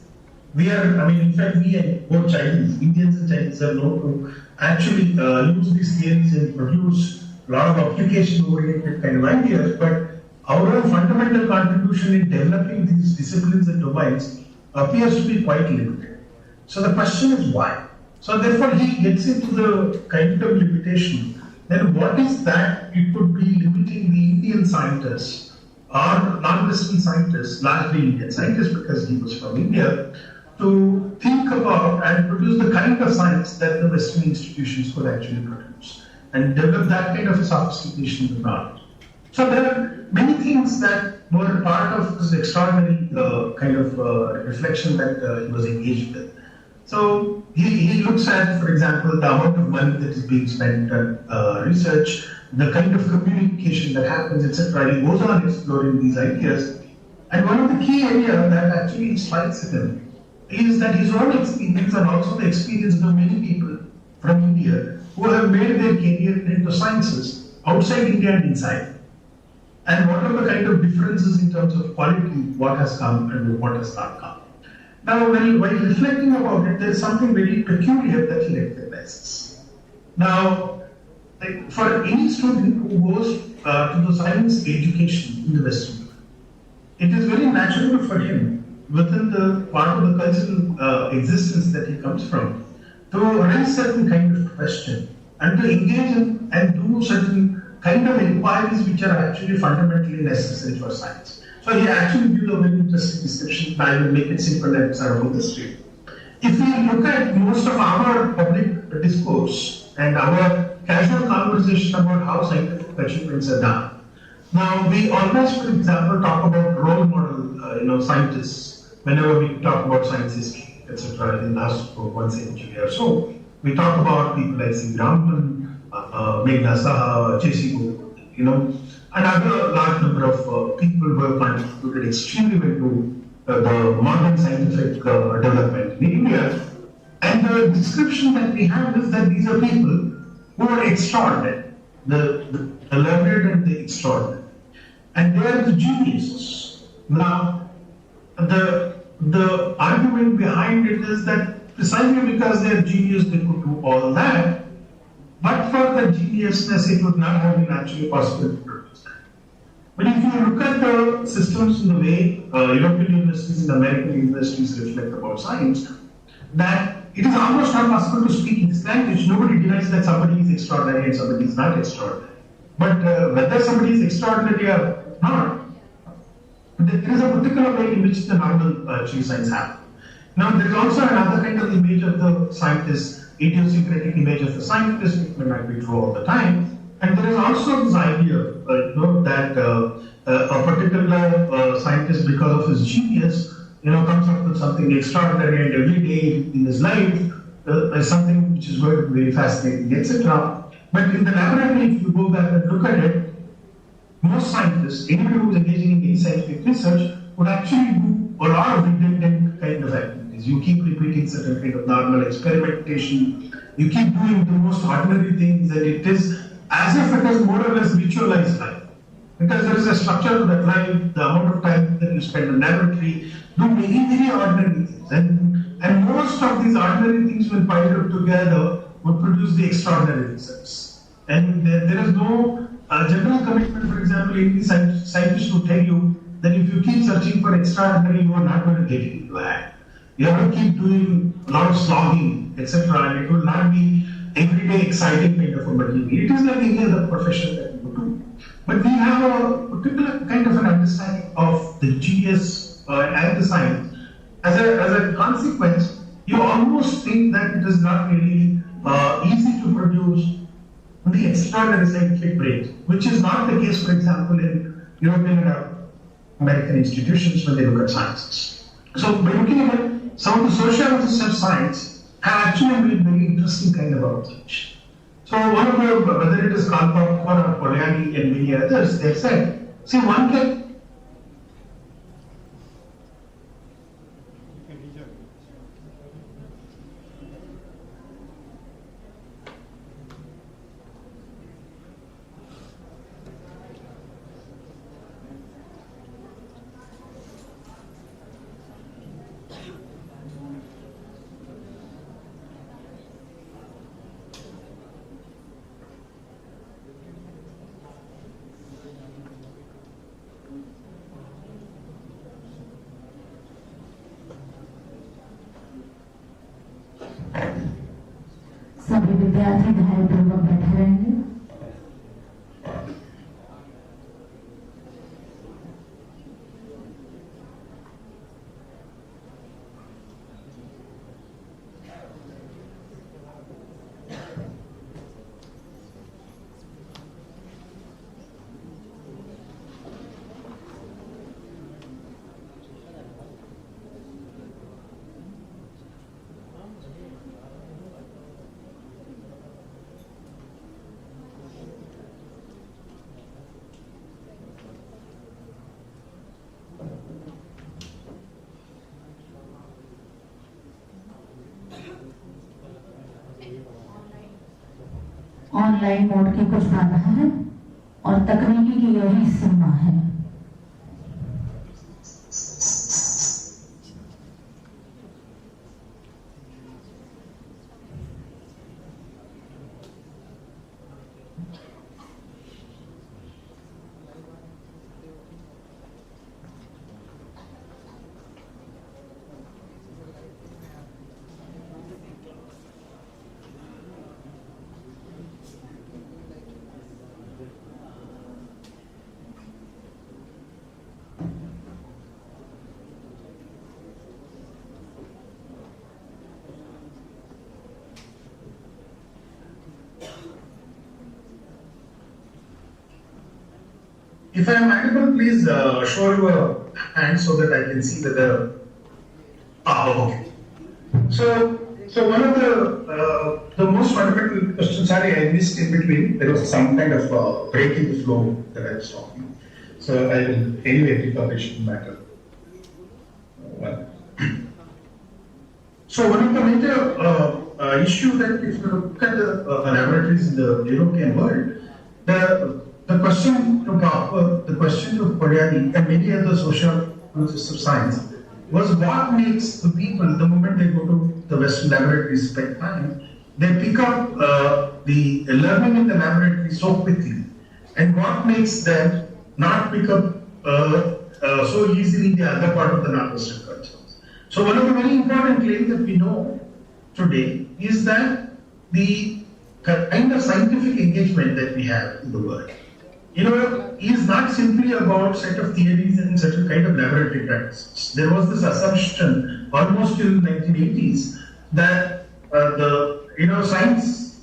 We are, in fact, we and both Chinese, Indians and Chinese are known to actually use these theories and produce a lot of application-oriented kind of ideas, but our fundamental contribution in developing these disciplines and domains appears to be quite limited. So the question is why? So therefore he gets into the kind of limitation. Then what is that it could be limiting the Indian scientists or non-Western scientists, largely Indian scientists because he was from India, to think about and produce the kind of science that the Western institutions could actually produce and develop that kind of sophistication of knowledge. So there are many things that were part of this extraordinary reflection that he was engaged with. So he looks at, for example, the amount of money that is being spent on research, the kind of communication that happens, etc. He goes on exploring these ideas. And one of the key areas that actually strikes him is that his own experience and also the experience of many people from India who have made their career into sciences outside India and inside. And what are the kind of differences in terms of quality, what has come and what has not come. Now, while reflecting about it, there is something very peculiar that he recognizes. Now, for any student who goes to the science education in the Western world, it is very natural for him, within the part of the cultural existence that he comes from, to raise certain kind of question and to engage in and do certain kind of inquiries which are actually fundamentally necessary for science. So he actually gives a very interesting description. I will make it simple and sort of the street. If we look at most of our public discourse and our casual conversation about how scientific achievements are done, now we always, for example, talk about role model, scientists whenever we talk about science history, etc. In the last 1 century or so. We talk about people like C. Raman, Meghna Saha, J.C. and other large number of people who have contributed extremely well to the modern scientific development in India. And the description that we have is that these are people who are extraordinary, the learned and the extraordinary. And they are the geniuses. Now, the argument behind it is that precisely because they are genius, they could do all that, but for the geniusness, it would not have been actually possible to produce that. But if you look at the systems in the way European universities and American universities reflect about science, that it is almost not possible to speak in this language. Nobody denies that somebody is extraordinary and somebody is not extraordinary. But whether somebody is extraordinary or not, there is a particular way in which the normal science happens. Now, there is also another kind of image of the scientist, idiosyncratic image of the scientist, which may not be true all the time. And there is also this idea, that a particular scientist, because of his genius, comes up with something extraordinary, and every day in his life is something which is going to be very fascinating, etc. But in the laboratory, if you go back and look at it, most scientists, anybody who is engaging in any scientific research, would actually do a lot of redundant kind of activities. You keep repeating certain kind of normal experimentation, you keep doing the most ordinary things, and it is as if it is more or less ritualized life. Because there is a structure to that life, the amount of time that you spend in the laboratory, do many, very ordinary things. And most of these ordinary things, when piled together, would produce the extraordinary results. And there is no general commitment. For example, any scientist will tell you that if you keep searching for extraordinary, you are not going to get it into hand. You have to keep doing a lot of slogging, etc. And it will not be everyday exciting kind of a material. It is like any other profession that you do. But we have a particular kind of an understanding of the genius and the science. As a consequence, you almost think that it is not really easy to produce the extraordinary scientific brains, which is not the case, for example, in European and American institutions when they look at sciences. So by looking at it, some of the sociologists of science have actually made very interesting kind of approach. So one of the, whether it is Karl Popper or Polanyi and many others, they said, see, one can सभी विद्यार्थी ध्यानपूर्वक बैठे रहेंगे। Online mode की कुछ बाधा है और तकनीकी की यही सीमा है। If I am audible, please show your hand so that I can see whether. Okay. So one of the most fundamental questions, sorry, I missed in between. There was some kind of break in the flow that I was talking. So I will anyway republish the matter. So one of the major issues that if you look at the laboratories in the European world, the question to Popper, the question to Koryani and many other social scientists of science was what makes the people, the moment they go to the Western laboratories, spend time, they pick up the learning in the laboratory so quickly, and what makes them not pick up so easily the other part of the non-Western culture. So one of the very important claims that we know today is that the kind of scientific engagement that we have in the world, is not simply about set of theories and certain kind of laboratory practices. There was this assumption almost till the 1980s that science,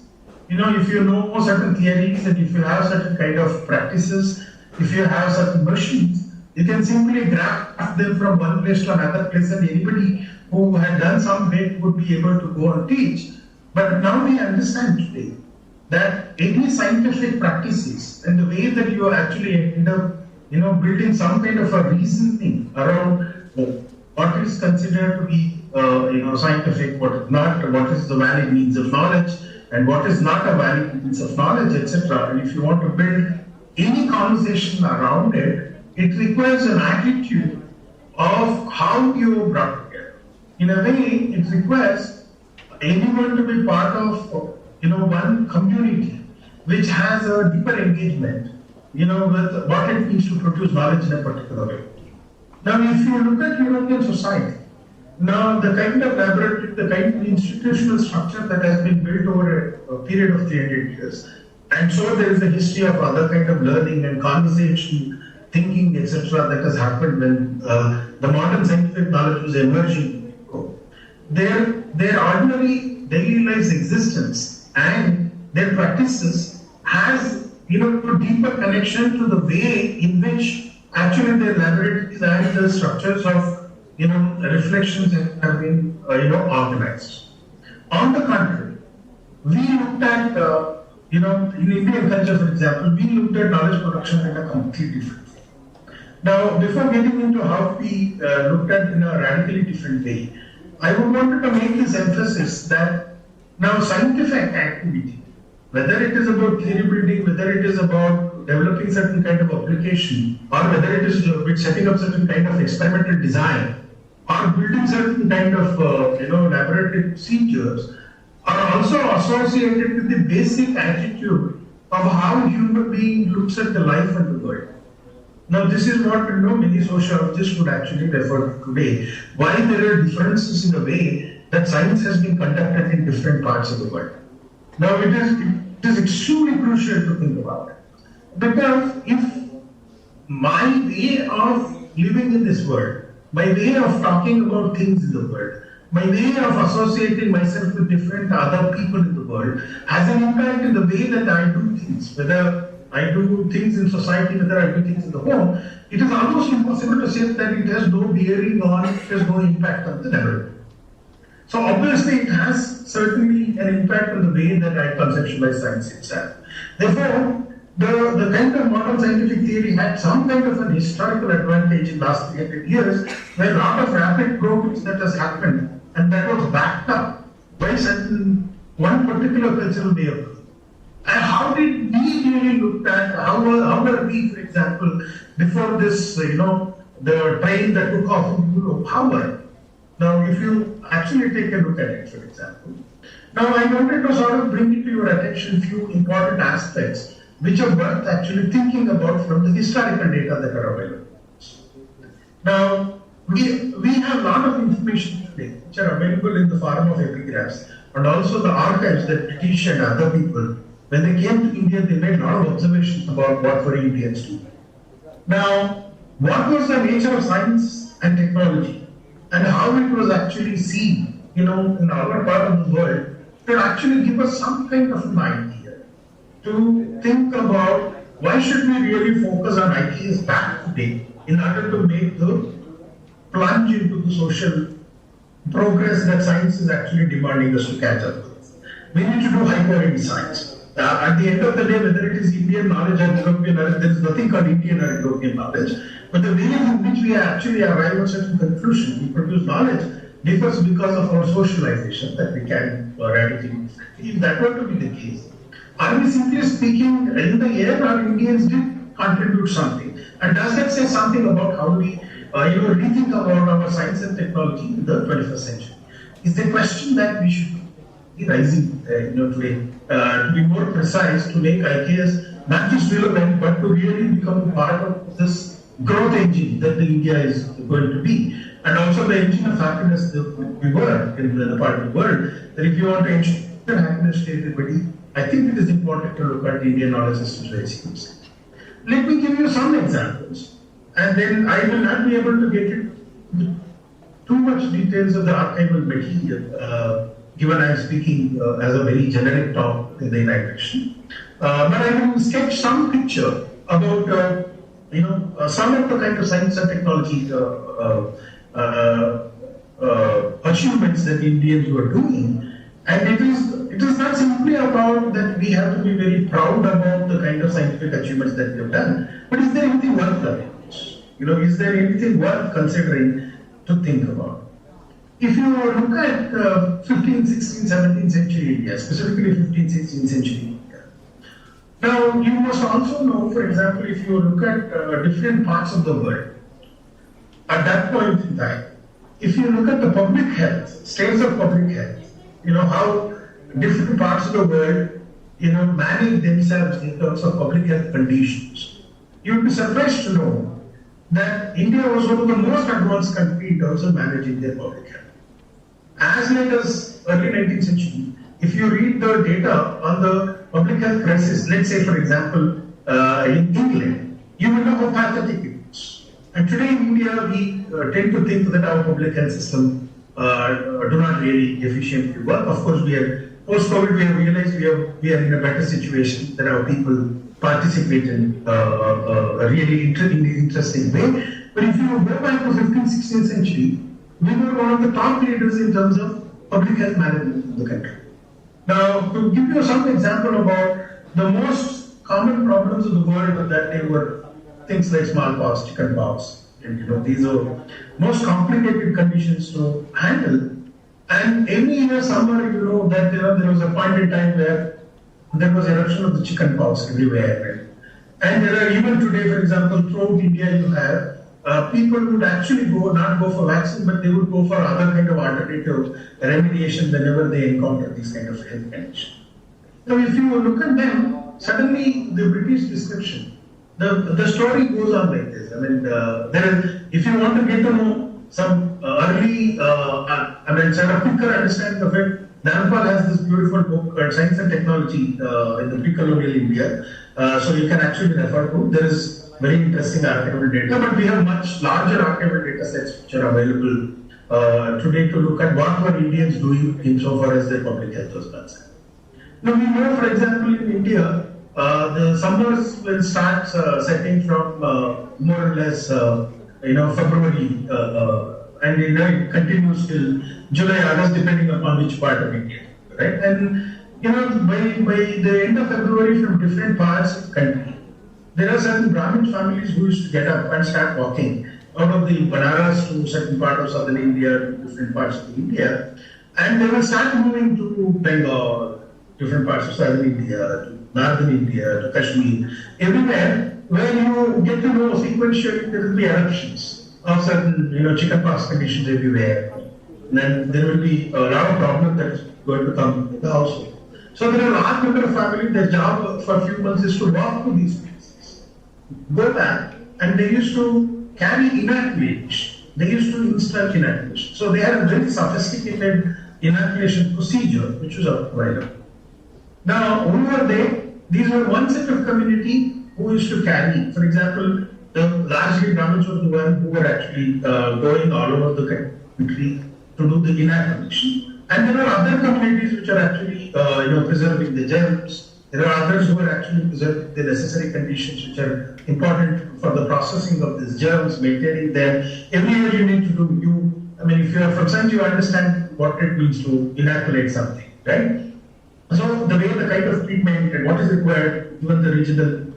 if you know certain theories and if you have certain kind of practices, if you have certain machines, you can simply grab them from one place to another place, and anybody who had done some bit would be able to go and teach. But now we understand today that any scientific practices and the way that you actually end up, building some kind of a reasoning around what is considered to be, scientific, what is not, what is the valid means of knowledge, and what is not a valid means of knowledge, etc. And if you want to build any conversation around it, it requires an attitude of how you are brought together. In a way, it requires anyone to be part of one community which has a deeper engagement, with what it means to produce knowledge in a particular way. Now, if you look at European society, now the kind of laboratory, the kind of institutional structure that has been built over a period of 300 years, and so there is a history of other kind of learning and conversation, thinking, etc., that has happened when the modern scientific knowledge was emerging. Their ordinary daily life's existence and their practices has, a deeper connection to the way in which actually their laboratories and the structures of, reflections have been, organized. On the contrary, we looked at, in Indian culture, for example, we looked at knowledge production in a completely different way. Now, before getting into how we looked at in a radically different way, I would want to make this emphasis that now scientific activity, whether it is about theory building, whether it is about developing certain kind of application, or whether it is about setting up certain kind of experimental design, or building certain kind of laboratory procedures, are also associated with the basic attitude of how human being looks at the life and the world. Now, this is what many sociologists would actually refer to today. Why there are differences in the way that science has been conducted in different parts of the world. Now, it is extremely crucial to think about it. Because if my way of living in this world, my way of talking about things in the world, my way of associating myself with different other people in the world has an impact in the way that I do things, whether I do things in society, whether I do things in the home, it is almost impossible to say that it has no bearing on, it has no impact on the laboratory. So obviously it has certainly an impact on the way that I conceptualize science itself. Therefore, the kind of modern scientific theory had some kind of an historical advantage in the last 300 years, where a lot of rapid progress that has happened, and that was backed up by one particular cultural way of thinking. And how did we really look at, how were we, for example, before this, the train that took off in Europe, how were we? Now, if you actually take a look at it, for example, now I wanted to sort of bring to your attention few important aspects which are worth actually thinking about from the historical data that are available. Now, we have a lot of information today which are available in the form of epigraphs and also the archives that British and other people, when they came to India, they made a lot of observations about what were Indians doing. Now, what was the nature of science and technology and how it was actually seen, in our part of the world, to actually give us some kind of an idea to think about why should we really focus on ideas back today in order to make the plunge into the social progress that science is actually demanding us to catch up with. We need to do high quality science. At the end of the day, whether it is Indian knowledge or European knowledge, there is nothing called Indian or European knowledge. But the way in which we actually arrive at certain conclusion, we produce knowledge, differs because of our socialization that we can radically. If that were to be the case, are we simply speaking in the air or Indians did contribute something? And does that say something about how we rethink about our science and technology in the 21st century? Is the question that we should be rising today, to be more precise, to make ideas not just relevant, but to really become part of this growth engine that the India is going to be. And also the engine of happiness that we were in the part of the world, that if you want to ensure happiness to everybody, I think it is important to look at the Indian knowledge systems very seriously. Let me give you some examples, and then I will not be able to get into too much details of the archival material, given I am speaking as a very generic talk in the introduction. But I will sketch some picture about some of the kind of science and technology achievements that Indians were doing, and it is not simply about that we have to be very proud about the kind of scientific achievements that we have done, but is there anything worth learning? Is there anything worth considering to think about? If you look at 15th, 16th, 17th century India, specifically 15th, 16th century India, now you must also know, for example, if you look at different parts of the world, at that point in time, if you look at the public health, states of public health, how different parts of the world, manage themselves in terms of public health conditions, you would be surprised to know that India was one of the most advanced countries in terms of managing their public health. As late as early 19th century, if you read the data on the public health crisis, let's say for example, in England, you will know how pathetic it is. And today in India, we tend to think that our public health system do not really efficiently work. Of course, post-COVID, we have realized we are in a better situation that our people participate in a really interesting way. But if you go back to 15th, 16th century, we were one of the top leaders in terms of public health management in the country. Now, to give you some example about the most common problems of the world that they were things like smallpox, chickenpox, and these are most complicated conditions to handle. And every year, summer, that there was a point in time where there was eruption of the chickenpox everywhere. And there are even today, for example, throughout India, you have people would actually not go for vaccine, but they would go for other kind of alternative remediation whenever they encounter these kind of health conditions. Now, if you look at them, suddenly the British description, the story goes on like this. I mean, if you want to get to know some early, sort of quicker understanding of it, Narampal has this beautiful book called Science and Technology in the Pre-Colonial India. So you can actually refer to. There is very interesting archival data, but we have much larger archival data sets which are available today to look at what were Indians doing insofar as their public health was concerned. Now we know, for example, in India, the summers will start setting from more or less, February, and it continues till July, August, depending upon which part of India, right? And by the end of February, from different parts of the country, there are certain Brahmin families who used to get up and start walking out of the Banaras to certain part of southern India, to different parts of India, and they will start moving to Bengal, different parts of southern India, to northern India, to Kashmir, everywhere where you get to know sequentially there will be eruptions of certain, chickenpox conditions everywhere. And then there will be a lot of problem that is going to come in the household. So there are a large number of families, their job for a few months is to walk to these places, go back, and they used to carry inoculation. They used to install inoculation. So they had a very sophisticated inoculation procedure, which was available. Now, over there, these were one set of community who used to carry, for example, the largely Brahmins were the one who were actually going all over the country to do the inoculation. And there are other communities which are actually, preserving the germs. There are others who are actually preserving the necessary conditions which are important for the processing of these germs, maintaining them. Every year you need to do, if you are from science, you understand what it means to inoculate something, right? So the way, the kind of treatment and what is required, given the regional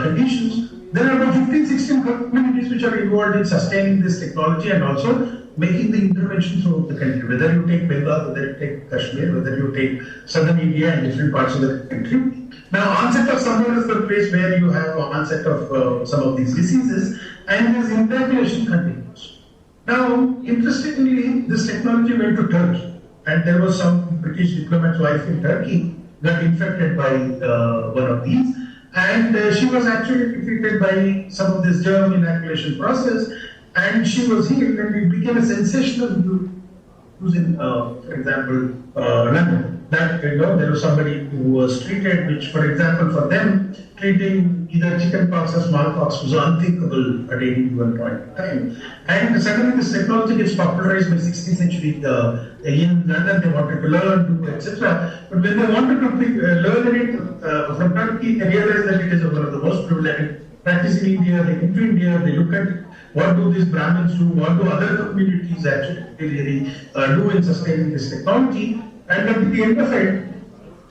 conditions, there are about 15-16 communities which are involved in sustaining this technology and also making the intervention throughout the country. Whether you take Bengal, whether you take Kashmir, whether you take southern India and different parts of the country. Now, onset of summer is the place where you have onset of some of these diseases, and this inoculation continues. Now, interestingly, this technology went to Turkey, and there was some British diplomat's wife in Turkey got infected by one of these, and she was actually defeated by some of this germ inoculation process, and she was healed, and it became a sensational news in, for example, London. That there was somebody who was treated, which, for example, for them, treating either chickenpox or smallpox was unthinkable at any given point in time. And suddenly this technology gets popularized by 16th century in London. They wanted to learn, do, etc. But when they wanted to learn it from Turkey, they realized that it is one of the most prevalent practice in India. They come to India, they look at it. What do these Brahmins do? What do other communities actually really do in sustaining this technology? And at the end of it,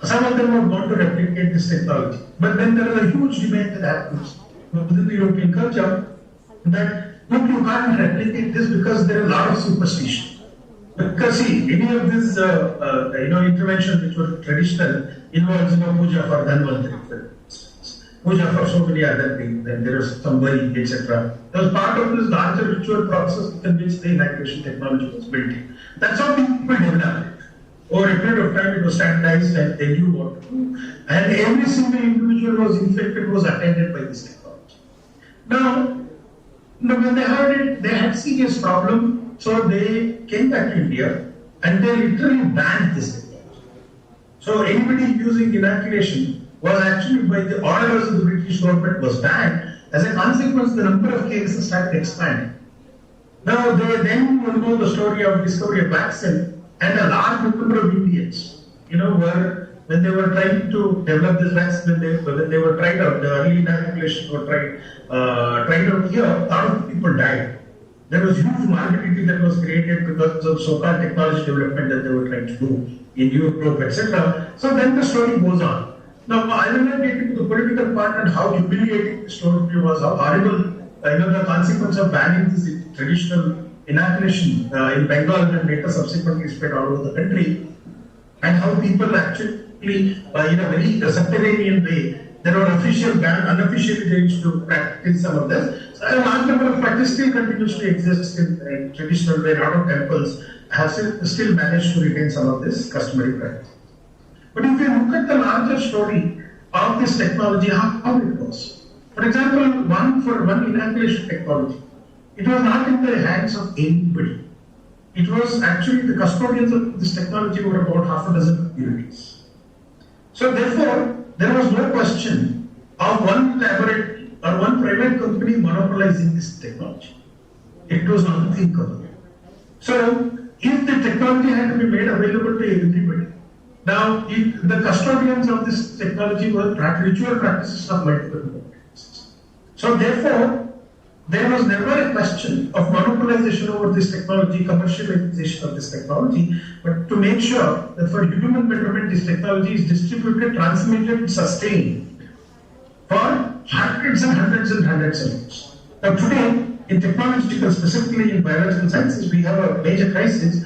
some of them have gone to replicate this technology. But then there is a huge debate that happens within the European culture that, look, you can't replicate this because there are a lot of superstition. Because see, any of this, intervention which were traditional involves, puja for Dhanvantari, for instance, puja for so many other things, then there is somebody, etc. That was part of this larger ritual process in which the inoculation technology was built in. That's how people developed it. Over a period of time, it was standardized and they knew what to do. And every single individual who was infected was attended by this technology. Now, when they heard it, they had serious problem. So they came back to India and they literally banned this technology. So anybody using inoculation was actually, by the orders of the British government, was banned. As a consequence, the number of cases started expanding. Now, they then know the story of discovery of vaccine. And a large number of Indians, when they were trying to develop this vaccine, when they were tried out, the early inoculation were tried out here, a lot of people died. There was huge morbidity that was created because of so-called technology development that they were trying to do in Europe, etc. So then the story goes on. Now, I will not get into the political part and how humiliating the story was, how horrible, the consequence of banning this traditional inoculation in Bengal and later subsequently spread all over the country, and how people actually, in a very subterranean way, there were official ban, unofficially they used to practice some of this. So a large number of practice still continues to exist in traditional way. A lot of temples have still managed to retain some of this customary practice. But if you look at the larger story of this technology, how it was. For example, one inoculation technology, it was not in the hands of anybody. It was actually the custodians of this technology were about half a dozen communities. So therefore, there was no question of one laboratory or one private company monopolizing this technology. It was unthinkable. So if the technology had to be made available to everybody, now the custodians of this technology were ritual practices of multiple communities. So therefore, there was never a question of monopolization over this technology, commercialization of this technology, but to make sure that for human betterment, this technology is distributed, transmitted, sustained for hundreds and hundreds and hundreds of years. Now today, in technological, specifically in biological sciences, we have a major crisis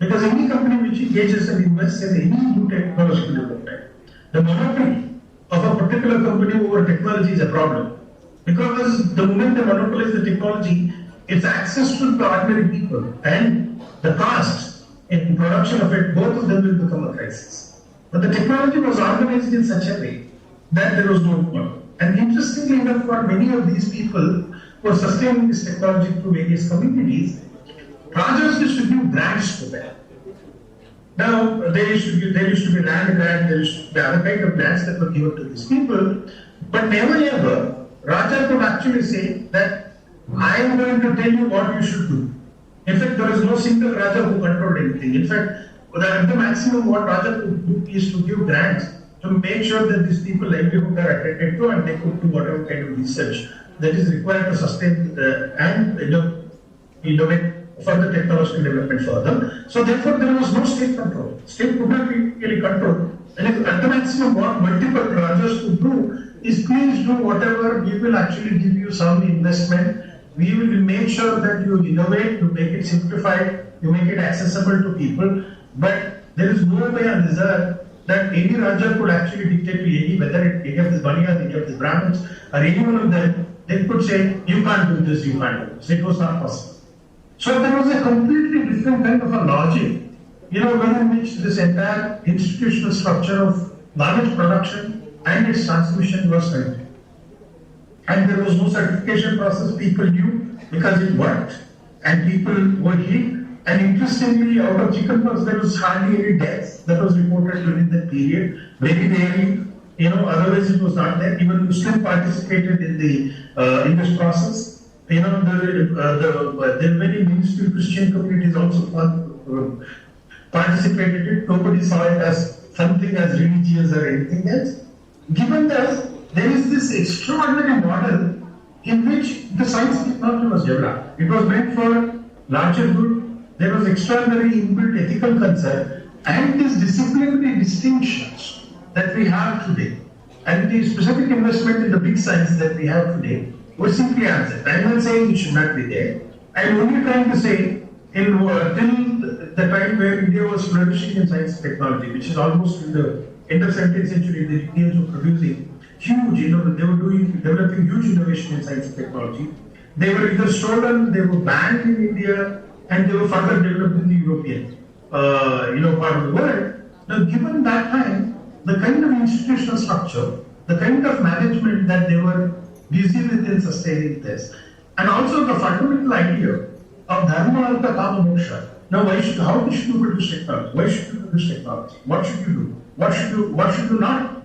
Because any company which engages and invests in any new technological development, the monopoly of a particular company over technology is a problem. Because the moment they monopolize the technology, it's accessible to ordinary people, and the cost in production of it, both of them will become a crisis. But the technology was organized in such a way that there was no problem. And interestingly enough, for many of these people who are sustaining this technology through various communities, Rajas used to give grants to them. Now, there used to be land grant, there used to be other kind of grants that were given to these people, but never ever Raja could actually say that I am going to tell you what you should do. In fact, there is no single Raja who controlled anything. In fact, the maximum what Raja could do is to give grants to make sure that these people livelihood are attended to and they could do whatever kind of research that is required to sustain and innovate further technological development further. So therefore, there was no state control. State could not really control. And at the maximum, what multiple Rajas could do is please do whatever, we will actually give you some investment. We will make sure that you innovate, you make it simplified, you make it accessible to people. But there is no way on this earth that any Raja could actually dictate to any, whether any of these Baniyas, any of these Brahmins, or any one of them, they could say, you can't do this, you can't do this. It was not possible. So there was a completely different kind of a logic, within which this entire institutional structure of knowledge production and its transmission was conducted. And there was no certification process, people knew because it worked, and people were healed. And interestingly, out of chickenpox, there was hardly any deaths that was reported during that period. Very rarely, otherwise it was not there. Even Muslims participated in this process. There were many mainstream Christian communities also participated in it. Nobody saw it as something as religious or anything else. Given that there is this extraordinary model in which the science technology was developed. It was meant for larger good. There was extraordinary inbuilt ethical concern and these disciplinary distinctions that we have today and the specific investment in the big science that we have today was simply answered. I'm not saying it should not be there. I'm only trying to say till the time where India was flourishing in science and technology, which is almost in the end of 17th century, the Indians were producing huge, they were developing huge innovation in science and technology. They were either stolen, they were banned in India, and they were further developed in the European, part of the world. Now, given that time, the kind of institutional structure, the kind of management that they were busy with in sustaining this, and also the fundamental idea of dharma artha kama moksha. Now, how should you produce technology? Why should you produce technology? What should you do? What should you not?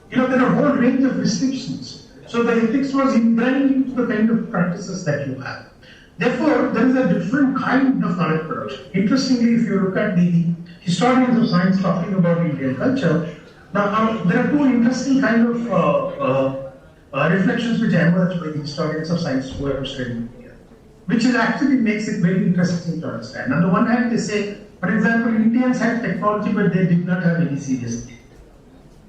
There are a whole range of restrictions. So the ethics was ingrained into the kind of practices that you have. Therefore, there is a different kind of knowledge production. Interestingly, if you look at the historians of science talking about Indian culture, now there are two interesting kind of reflections which emerge by the historians of science who have studied India, which actually makes it very interesting to understand. On the one hand, they say, for example, Indians had technology, but they did not have any seriousness.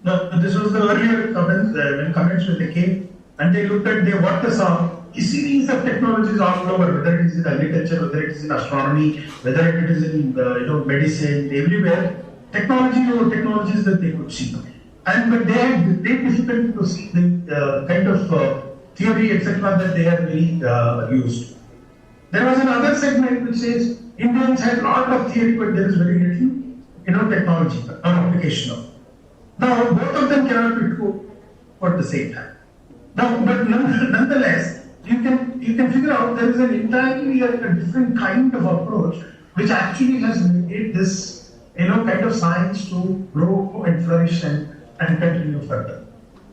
Now, this was the earlier comments when they came, and they looked at what they saw. A series of technologies all over, whether it is in agriculture, whether it is in astronomy, whether it is in medicine, everywhere, technologies that they could see. But they had great difficulty to see the kind of theory, etc., that they had really used. There was another segment which says Indians had a lot of theory, but there is very little, technology or application of. Now, both of them cannot be true at the same time. Now, but nonetheless, you can figure out there is an entirely a different kind of approach which actually has made this kind of science to grow and flourish and continue further.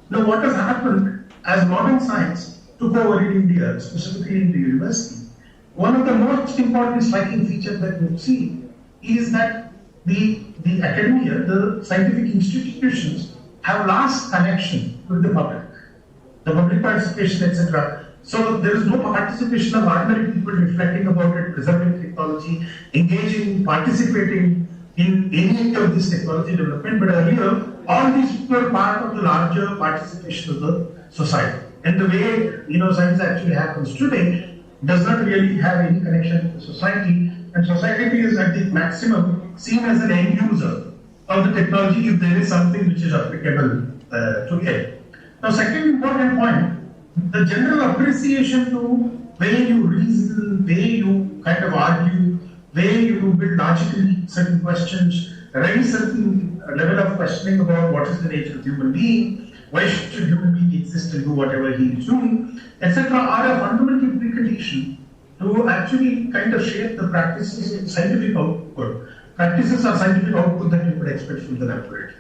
Now, what has happened as modern science took over in India, specifically in the university, one of the most important striking features that we see is that the academia, the scientific institutions have lost connection with the public participation, etc. So there is no participation of ordinary people reflecting about it, preserving technology, engaging, participating in any of this technology development. But earlier, all these people are part of the larger participation of the society. And the way science actually happens today does not really have any connection to society, and society is at the maximum seen as an end user of the technology if there is something which is applicable to it. Now, second important point, the general appreciation to way you reason, way you kind of argue, way you build logically certain questions, raise certain level of questioning about what is the nature of human being, why should human being exist and do whatever he is doing, etc., are a fundamental precondition to actually kind of shape the practices of scientific output. Practices are scientific output that you could expect from the laboratory.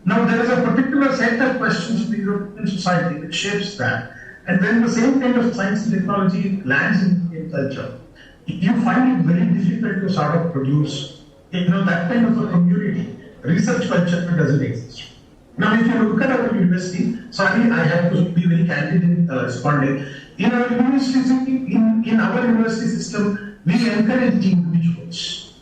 Now, there is a particular set of questions in the European society which shapes that. And when the same kind of science and technology lands in Indian culture, you find it very difficult to sort of produce, that kind of a community. Research culture doesn't exist. Now, if you look at our university, sorry, I have to be very candid in responding. In our university system, we encourage individuals.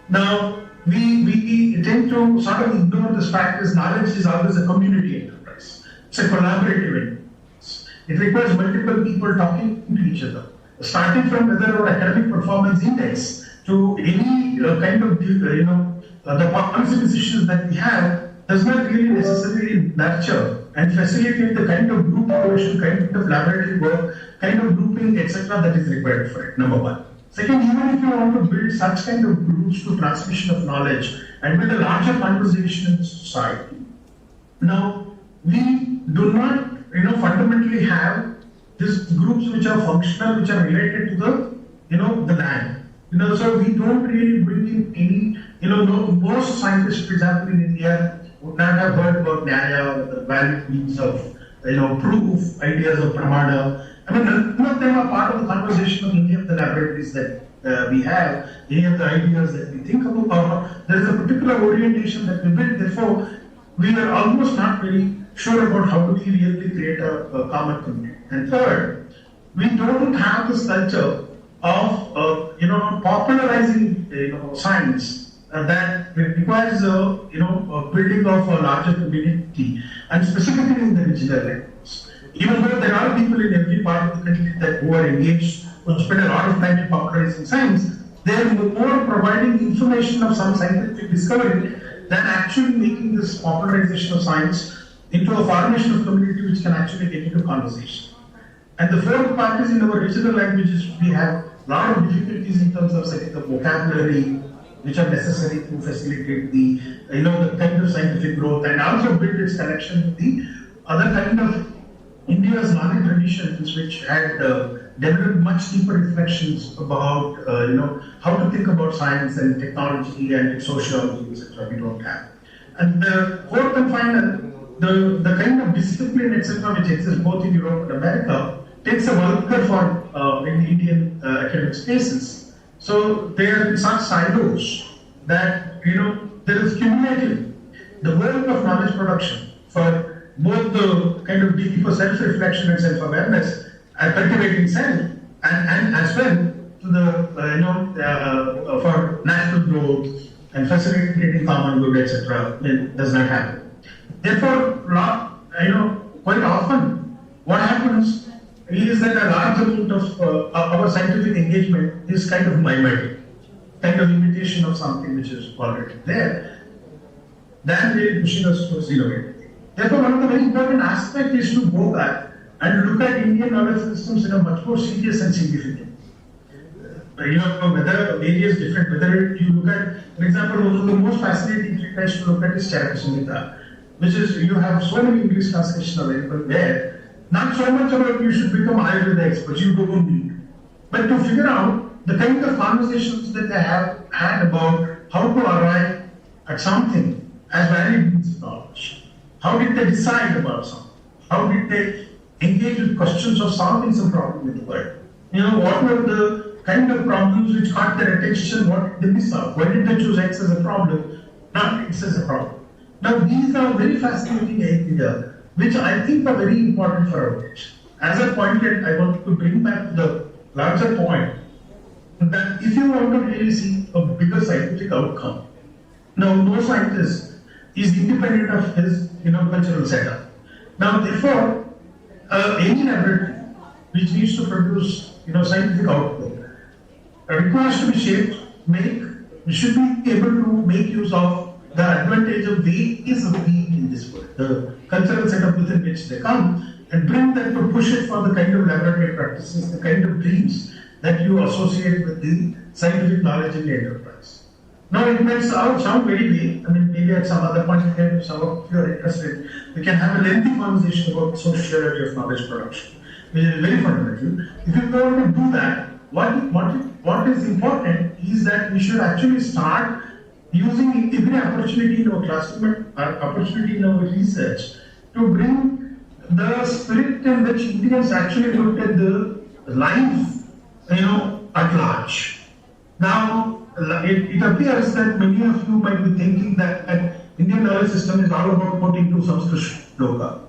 Now, we tend to sort of ignore this fact as knowledge is always a community enterprise. It's a collaborative enterprise. It requires multiple people talking to each other, starting from whether our academic performance index to any kind of, the policy decisions that we have does not really necessarily nurture and facilitate the kind of group cohesion, kind of laboratory work, kind of grouping, etc. that is required for it, number one. Second, even if you want to build such kind of groups to transmission of knowledge and build a larger conversation in the society, now we do not, fundamentally have these groups which are functional, which are related to the land. So we don't really bring in any, most scientists, for example, in India would not have heard about Nyaya, the valid means of, proof, ideas of Pramana. I mean, none of them are part of the conversation of any of the laboratories that we have, any of the ideas that we think about. There is a particular orientation that we build, therefore, we are almost not very sure about how do we really create a common community. And third, we don't have this culture of, popularizing, science that requires, a building of a larger community, and specifically in the regional levels. Even though there are people in every part of the country who are engaged, who spend a lot of time in popularizing science, they are more providing information of some scientific discovery than actually making this popularization of science into a formation of community which can actually get into conversation. And the fourth part is in our regional languages, we have a lot of difficulties in terms of setting the vocabulary which are necessary to facilitate the, the kind of scientific growth and also build its connection with the other kind of India's knowledge traditions, which had developed much deeper reflections about, how to think about science and technology and its sociology, etc. We don't have. And the fourth and final, the kind of discipline, etc., which exists both in Europe and America, takes a vulgar form in Indian academic spaces. So there are such silos that, there is cumulative. The work of knowledge production for both the kind of deeper self-reflection and self-awareness and cultivating self, and as well to the, for national growth and facilitating common good, etc., does not happen. Therefore, quite often, what happens is that a large amount of our scientific engagement is kind of mimetic, kind of imitation of something which is already there, than really pushing us towards innovating. Therefore, one of the very important aspects is to go back and look at Indian knowledge systems in a much more serious and significant. Whether various different, whether you look at, for example, one of the most fascinating treatises to look at is Charaka Samhita, which is, you have so many English translations available there, not so much about you should become Ayurveda experts, you don't need. But to figure out the kind of conversations that they have had about how to arrive at something as valid means of knowledge. How did they decide about something? How did they engage with questions of solving some problem in the world? What were the kind of problems which caught their attention? What did they miss out? Why did they choose X as a problem, not X as a problem? Now, these are very fascinating ideas, which I think are very important for our age. As I pointed, I want to bring back the larger point that if you want to really see a bigger scientific outcome, now no scientist is independent of his cultural setup. Now, therefore, any laboratory which needs to produce scientific output requires to be shaped we should be able to make use of the advantage of ways of being in this world, the cultural setup within which they come, and bring that to push it for the kind of laboratory practices, the kind of dreams that you associate with the scientific knowledge in the enterprise. Now, it might sound very vague. I mean, maybe at some other point in time, if some of you are interested, we can have a lengthy conversation about sociology of knowledge production, which is very fundamental. If you want to do that, what is important is that we should actually start using every opportunity in our classroom, opportunity in our research to bring the spirit in which Indians actually looked at the life, at large. Now, it appears that many of you might be thinking that Indian knowledge system is all about quoting to Sanskrit shloka.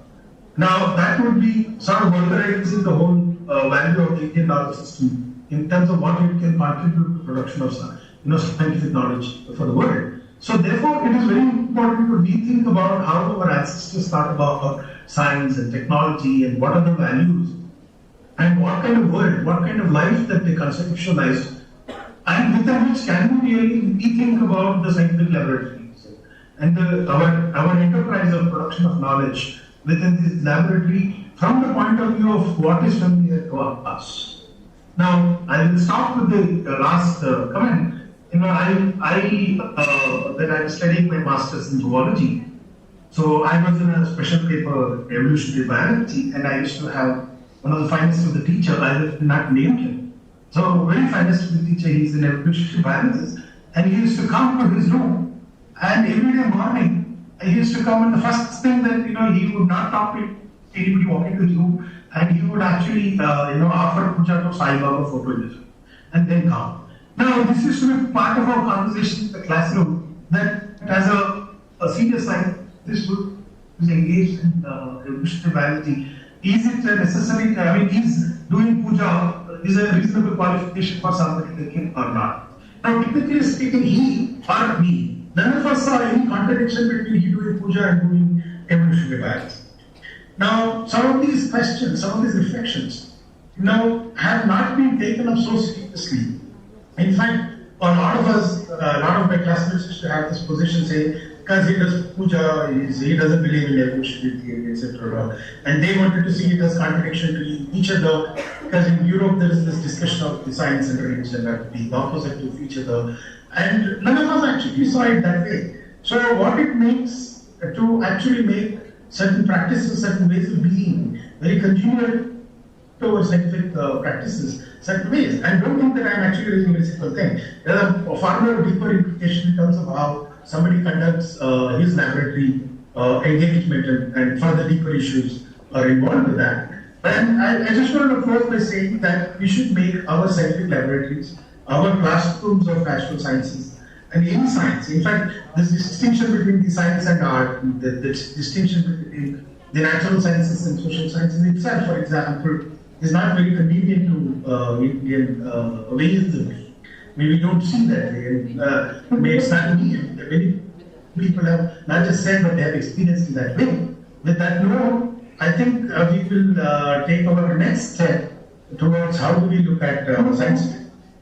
Now, that would be sort of vulgarizing the whole value of the Indian knowledge system in terms of what it can contribute to production of scientific knowledge for the world. So therefore, it is very important to rethink about how our ancestors thought about science and technology and what are the values and what kind of world, what kind of life that they conceptualized, and within which can we really rethink about the scientific laboratories and our enterprise of production of knowledge within this laboratory from the point of view of what is familiar to us. Now, I will start with the last comment. When I was studying my master's in zoology, so I was in a special paper, evolutionary biology, and I used to have one of the finest of the teacher. I will not name him. So, very finest of the teacher, he's an evolutionary biologist, and he used to come to his room, and every day morning, he used to come, and the first thing that he would not talk to anybody walking to his room, and he would actually offer puja to Sai Baba photo in his room, and then come. Now, this used to be part of our conversation in the classroom, that as a senior scientist who is engaged in evolutionary biology, is it necessary, is doing puja, is a reasonable qualification for somebody taking or not? Now, typically speaking, he or me, none of us saw any contradiction between he doing puja and doing evolutionary biology. Now, some of these questions, some of these reflections, have not been taken up so seriously. In fact, a lot of us, a lot of my classmates used to have this position saying, because he does puja, he doesn't believe in evolutionary theory, etc. And they wanted to see it as contradiction to each other, because in Europe there is this discussion of the science and religion that being opposite to each other, and none of us actually saw it that way. So what it makes to actually make certain practices, certain ways of being very congenial to our scientific practices, certain ways. And don't think that I'm actually raising a simple thing. There are far more deeper implications in terms of how somebody conducts his laboratory engagement and further deeper issues are involved with that. And I just want to close by saying that we should make our scientific laboratories, our classrooms of natural sciences, and any science. In fact, this distinction between the science and art, the distinction between the natural sciences and social sciences itself, for example, is not very convenient to Indian ways of being. We don't see that way. It's not me. Many people have not just said, but they have experienced it that way. With that note, I think we will take our next step towards how do we look at science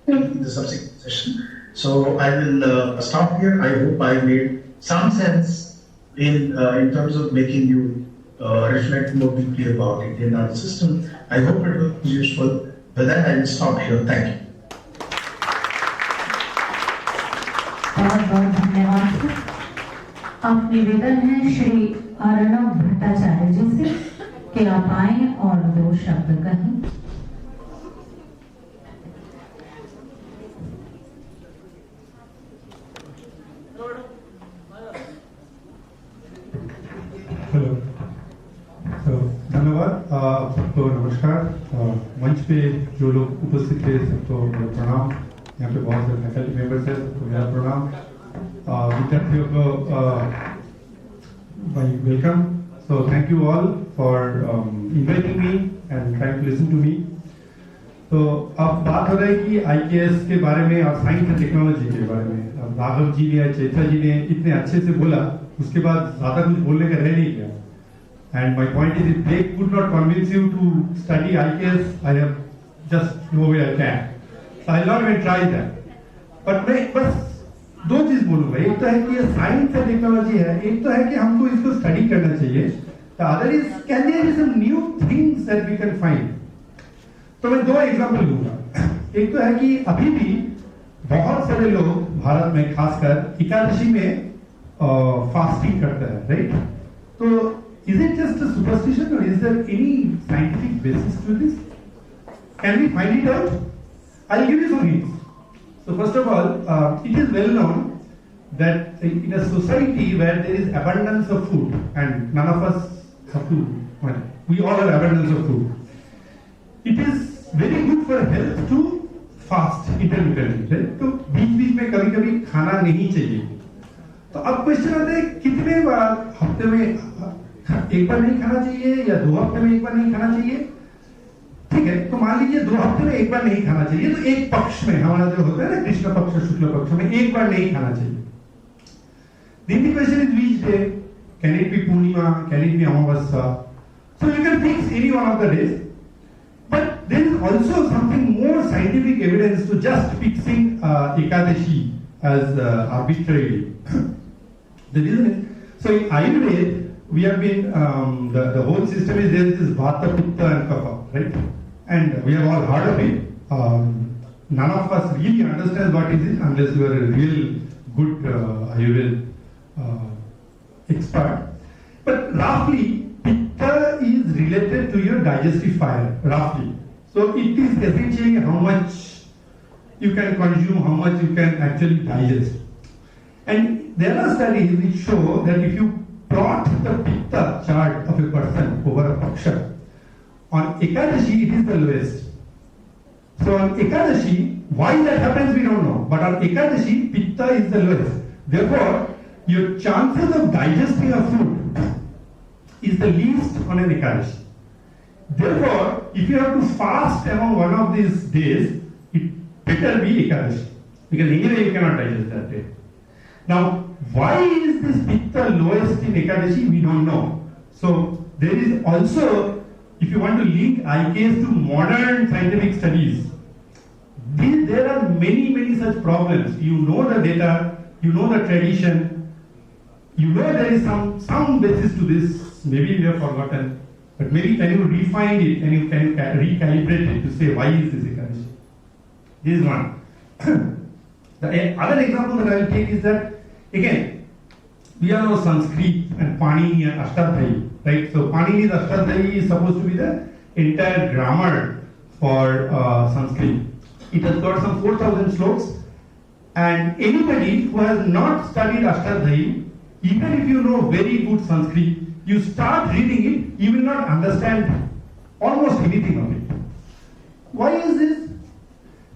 in the subsequent session. So I will stop here. I hope I made some sense in terms of making you reflect more deeply about Indian knowledge system. I hope it was useful. With that, I will stop here. Thank you. बहुत बहुत धन्यवाद। अब निवेदन है श्री अर्णव भट्टाचार्य जी से कि आप आए और 2 शब्द कहें। हेलो, धन्यवाद, सबको नमस्कार। मंच पे जो लोग उपस्थित थे सबको प्रणाम। यहाँ पे बहुत से फैकल्टी मेंबर्स हैं, सबको मेरा प्रणाम। विद्यार्थियों को welcome. So thank you all for inviting me and trying to listen to me. तो अब बात हो रही है कि आईकेएस के बारे में और साइंस एंड टेक्नोलॉजी के बारे में। राघव जी ने, चैता जी ने इतने अच्छे से बोला, उसके बाद ज्यादा कुछ बोलने का रह नहीं गया। And my point is, if they could not convince you to study IKS, I have just no way I can. So I'll not even try that. But मैं बस दो चीज बोलूंगा, एक तो है कि ये साइंस एंड टेक्नोलॉजी है, एक तो है कि हमको इसको स्टडी करना चाहिए, the other is can there be some new things that we can find. तो मैं दो एग्जांपल दूंगा। एक तो है कि अभी भी बहुत सारे लोग भारत में खासकर एकादशी में फास्टिंग करते हैं, राइट? तो is it just a superstition और is there any scientific basis to this? Can we find it out? I will give you some hints. So first of all, it is well known that in a society where there is abundance of food, and none of us have to, well, we all have abundance of food, it is very good for health to fast intermittently, right? तो बीच-बीच में कभी-कभी खाना नहीं चाहिए। तो अब question आता है कितने बार हफ्ते में एक बार नहीं खाना चाहिए या 2 हफ्ते में एक बार नहीं खाना चाहिए? ठीक है, तो मान लीजिए 2 हफ्ते में एक बार नहीं खाना चाहिए, तो एक पक्ष में हमारा जो होता है ना कृष्ण पक्ष और शुक्ल पक्ष में एक बार नहीं खाना चाहिए। Then the question is which day? Can it be Purnima? Can it be Amavasya? So you can fix any one of the days, but there is also something more scientific evidence to just fixing Ekadashi as arbitrarily. The reason is, so in Ayurveda we have been the whole system is there. This is Vata, Pitta and Kapha, right? And we have all heard of it. None of us really understands what is it unless you are a real good Ayurveda expert. But roughly, Pitta is related to your digestive fire, roughly. So it is essentially how much you can consume, how much you can actually digest. And there are studies which show that if you plot the Pitta chart of a person over a paksha, on Ekadashi it is the lowest. So on Ekadashi, why that happens we don't know, but on Ekadashi Pitta is the lowest. Therefore, your chances of digesting a food is the least on an Ekadashi. Therefore, if you have to fast among one of these days, it better be Ekadashi, because anyway you cannot digest that day. Now, why is this Pitta lowest in Ekadashi? We don't know. So there is also, if you want to link IKS to modern scientific studies, there are many such problems. You know the data, you know the tradition, you know there is some basis to this. Maybe we have forgotten, but maybe can you refine it and you can recalibrate it to say why is this Ekadashi? This is one. The other example that I will take is that, again, we all know Sanskrit and Panini and Ashtadhyayi, right? So Panini's Ashtadhyayi is supposed to be the entire grammar for Sanskrit. It has got some 4,000 slokas, and anybody who has not studied Ashtadhyayi, even if you know very good Sanskrit, you start reading it, you will not understand almost anything of it. Why is this?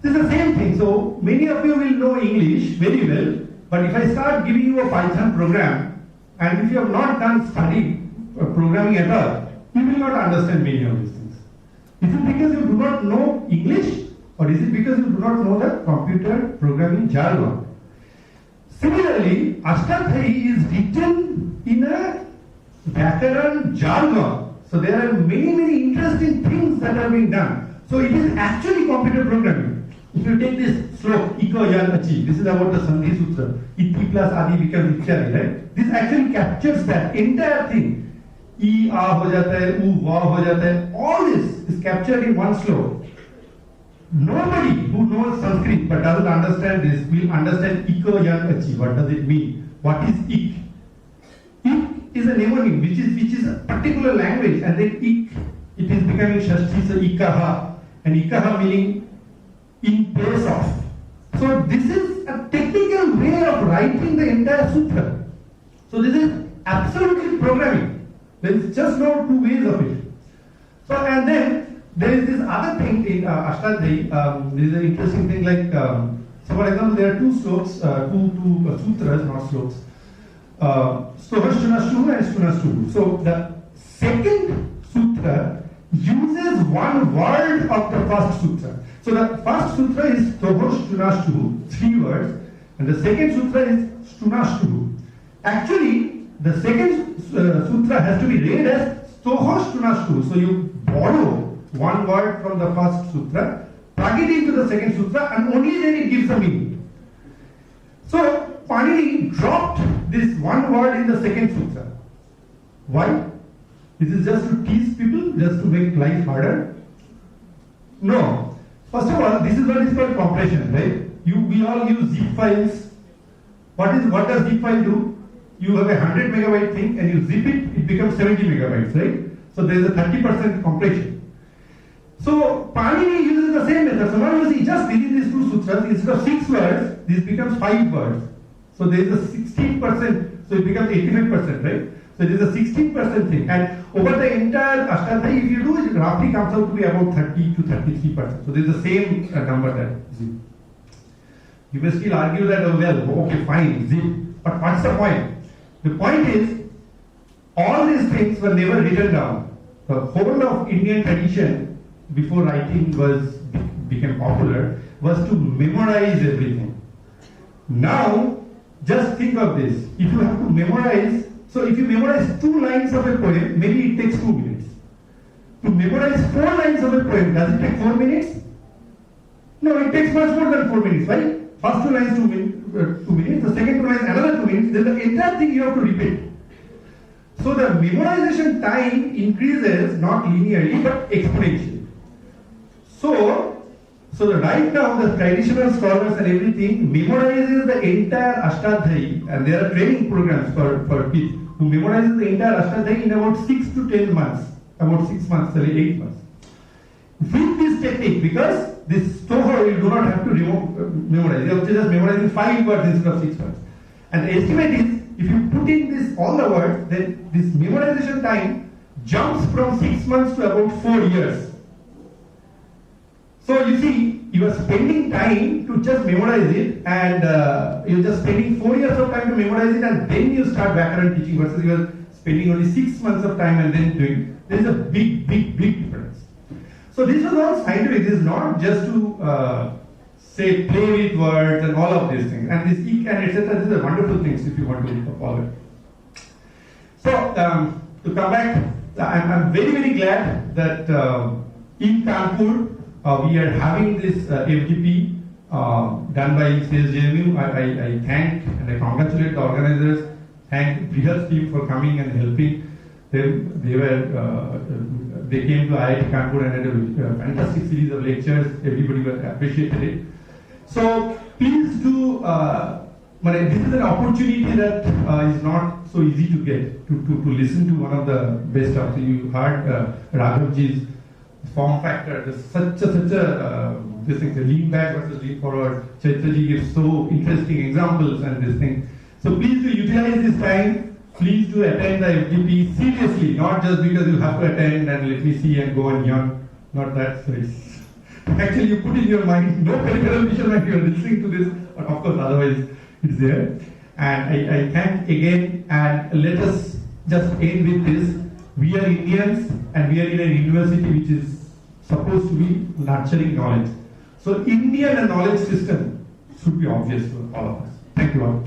This is the same thing. So many of you will know English very well, but if I start giving you a Python program, and if you have not done study programming at all, you will not understand many of these things. Is it because you do not know English, or is it because you do not know the computer programming jargon? Similarly, Ashtadhyayi is written in a Vyakaran jargon. So there are many interesting things that are being done. So it is actually computer programming. If you take this slope, Ika Yan Achi, this is about the Sandhi Sutra, Iti plus Adi becomes Ityadi, right? This actually captures that entire thing. I, A ho jata hai, U, Va ho jata hai. All this is captured in one slope. Nobody who knows Sanskrit but doesn't understand this will understand Ika Yan Achi. What does it mean? What is Ik? Ik is a mnemonym which is a particular language, and then Ik, it is becoming Shashti, so Ikaha, and Ikaha meaning in place of. So this is a technical way of writing the entire sutra. So this is absolutely programming. There is just no two ways of it. So and then there is this other thing in Ashtadhyayi. There is an interesting thing like, so for example, there are two slokas, two sutras, not slokas. Stohashtunashtu and Stunashtu. So the second sutra uses one word of the first sutra. So the first sutra is Stohashtunashtu, 3 words, and the second sutra is Stunashtu. Actually, the second sutra has to be read as Stohashtunashtu. So you borrow one word from the first sutra, plug it into the second sutra, and only then it gives a meaning. So Panini dropped this one word in the second sutra. Why? Is it just to tease people, just to make life harder? No. First of all, this is what is called compression, right? We all use zip files. What does zip file do? You have a 100 megabyte thing and you zip it, it becomes 70 megabytes, right? So there is a 30% compression. So Panini uses the same method. So now you see, just within these two sutras, instead of 6 words, this becomes 5 words. So there is a 16%, so it becomes 85%, right? So it is a 16% thing. And over the entire Ashtadhyayi, if you do, it roughly comes out to be about 30 to 33%. So there is the same number there. You may still argue that, oh, well, okay, fine, zip. But what's the point? The point is, all these things were never written down. The whole of Indian tradition, before writing became popular, was to memorize everything. Now, just think of this. If you have to memorize, so if you memorize 2 lines of a poem, maybe it takes 2 minutes. To memorize 4 lines of a poem, does it take 4 minutes? No, it takes much more than 4 minutes, right? First 2 lines 2 minutes, the second 2 lines another 2 minutes, then the entire thing you have to repeat. So the memorization time increases not linearly but exponentially. So right now the traditional scholars and everything memorizes the entire Ashtadhyayi, and there are training programs for kids who memorizes the entire Ashtadhyayi in about 6 to 10 months, about 6 months, sorry, 8 months. With this technique, because this Stoho you do not have to memorize, you have to just memorize in 5 words instead of 6 words. And the estimate is, if you put in this all the words, then this memorization time jumps from 6 months to about 4 years. So you see, you are spending time to just memorize it, and you're just spending 4 years of time to memorize it, and then you start Vyakaran teaching, versus you are spending only 6 months of time and then doing. There is a big difference. So this was all scientific. This is not just to say play with words and all of these things, and this and etc. These are wonderful things if you want to follow it. So to come back, I'm very glad that in Kanpur we are having this FDP done by CSJMU. I thank and I congratulate the organizers. Thank Brihat's team for coming and helping. They came to IIT Kanpur and had a fantastic series of lectures. Everybody appreciated it. So please do. This is an opportunity that is not so easy to get to listen to one of the best of. So you heard Raghavji's form factor. There's such a this thing, the lean back versus lean forward. Chaitraji gives so interesting examples and this thing. So please do utilize this time. Please do attend the FDP seriously, not just because you have to attend and let me see and go and yawn. Not that serious. Actually, you put in your mind no peripheral vision when you are listening to this, but of course, otherwise it's there. And I thank again, and let us just end with this. We are Indians, and we are in a university which is supposed to be nurturing knowledge. So Indian and knowledge system should be obvious to all of us. Thank you all.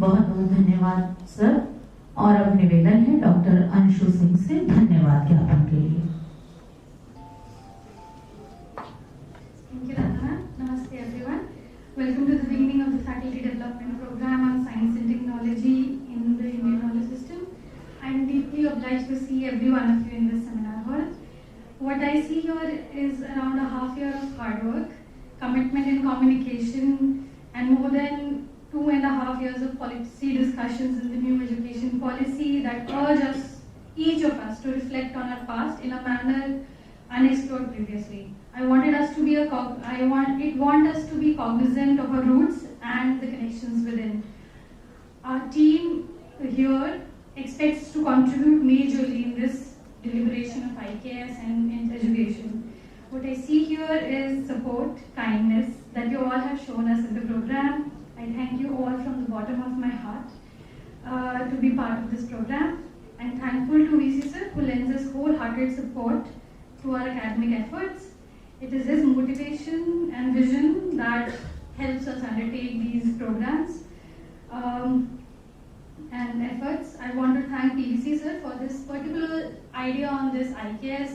बहुत बहुत धन्यवाद sir. और अब निवेदन है doctor Anshu Singh से धन्यवाद ज्ञापन के लिए। Thank you, Radha. Namaste, everyone. Welcome to the beginning of the Faculty Development Program on Science and Technology in the Indian Knowledge System. I am deeply obliged to see every one of you in this seminar hall. What I see here is around a half year of hard work, commitment in communication, and more than 2.5 years of policy discussions in the new education policy that urge us, each of us, to reflect on our past in a manner unexplored previously. I want us to be cognizant of our roots and the connections within. Our team here expects to contribute majorly in this deliberation of IKS and in education. What I see here is support, kindness that you all have shown us in the program. I thank you all from the bottom of my heart to be part of this program. I'm thankful to VC sir who lends us wholehearted support to our academic efforts. It is his motivation and vision that helps us undertake these programs. and efforts. I want to thank PVC sir for this particular idea on this IKS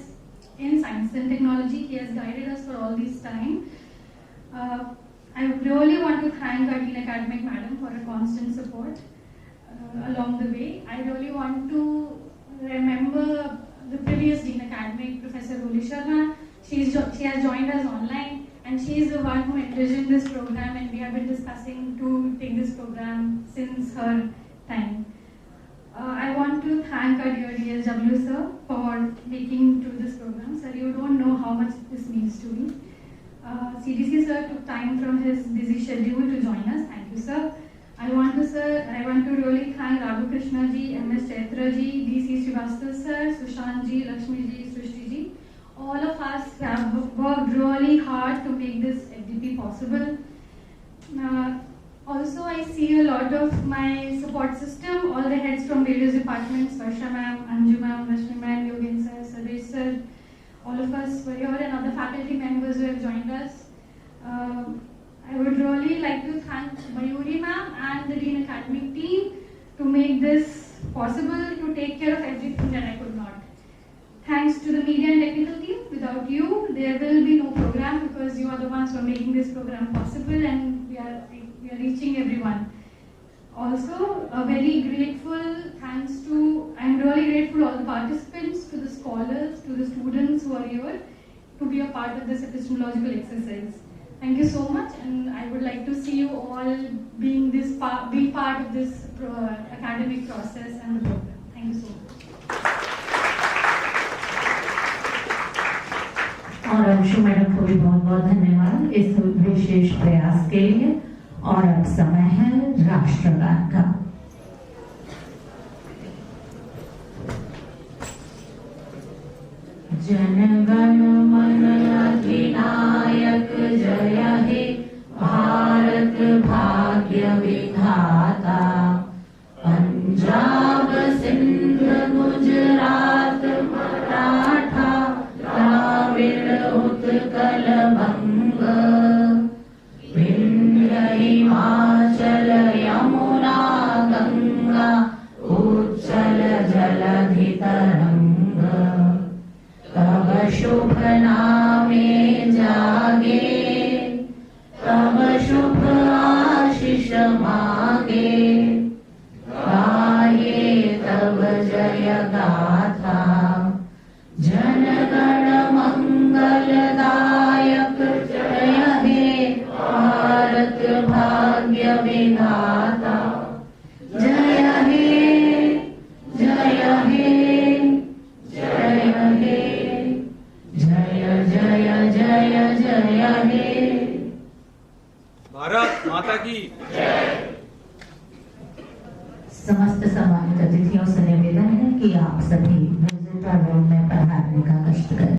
in science and technology. He has guided us for all this time. I really want to thank our Dean Academic Madam for her constant support along the way. I really want to remember the previous Dean Academic, Professor Roli Sharma. She has joined us online, and she is the one who envisioned this program, and we have been discussing to take this program since her time. I want to thank our dear DSW sir for making to this program. Sir, you don't know how much this means to me. CDC sir took time from his busy schedule to join us. Thank you, sir. I want to really thank Raghu Krishna ji, MS Chaitra ji, DC Srivastava sir, Sushant ji, Lakshmi ji, Srishti ji. All of us have worked really hard to make this FDP possible. Also, I see a lot of my support system, all the heads from various departments, Varsha ma'am, Anju ma'am, Rashmi ma'am, Yogen sir, Sarvesh sir, all of us were here, and other faculty members who have joined us. I would really like to thank Mayuri ma'am and the Dean Academic team to make this possible, to take care of everything that I could not. Thanks to the media and technical team. Without you, there will be no program, because you are the ones who are making this program possible, and we are reaching everyone. Also, a very grateful thanks to, I'm really grateful to all the participants, to the scholars, to the students who are here to be a part of this epistemological exercise. Thank you so much, and I would like to see you all being part of this academic process and the program. Thank you so much. और Anshu madam को भी बहुत बहुत धन्यवाद इस विशेष प्रयास के लिए। और अब समय है राष्ट्रगान का। जन गण मन अधिनायक जय हे भारत भाग्य विधाता, पंजाब सिंध गुजरात मराठा द्राविड़ उत्कल बंग, विंध्य हिमाचल यमुना गंगा उच्चल जलधि तरंग, तब शुभ नामे जागे, तब शुभ आशीष मागे, गाये तब जय गाथा, जन गण मंगल दायक जय हे भारत भाग्य विधाता, जय हे जय हे जय हे जय जय जय जय हे। भारत माता की समस्त सम्मानित अतिथियों से निवेदन है कि आप सभी विजिटर रूम में पधारने का कष्ट करें।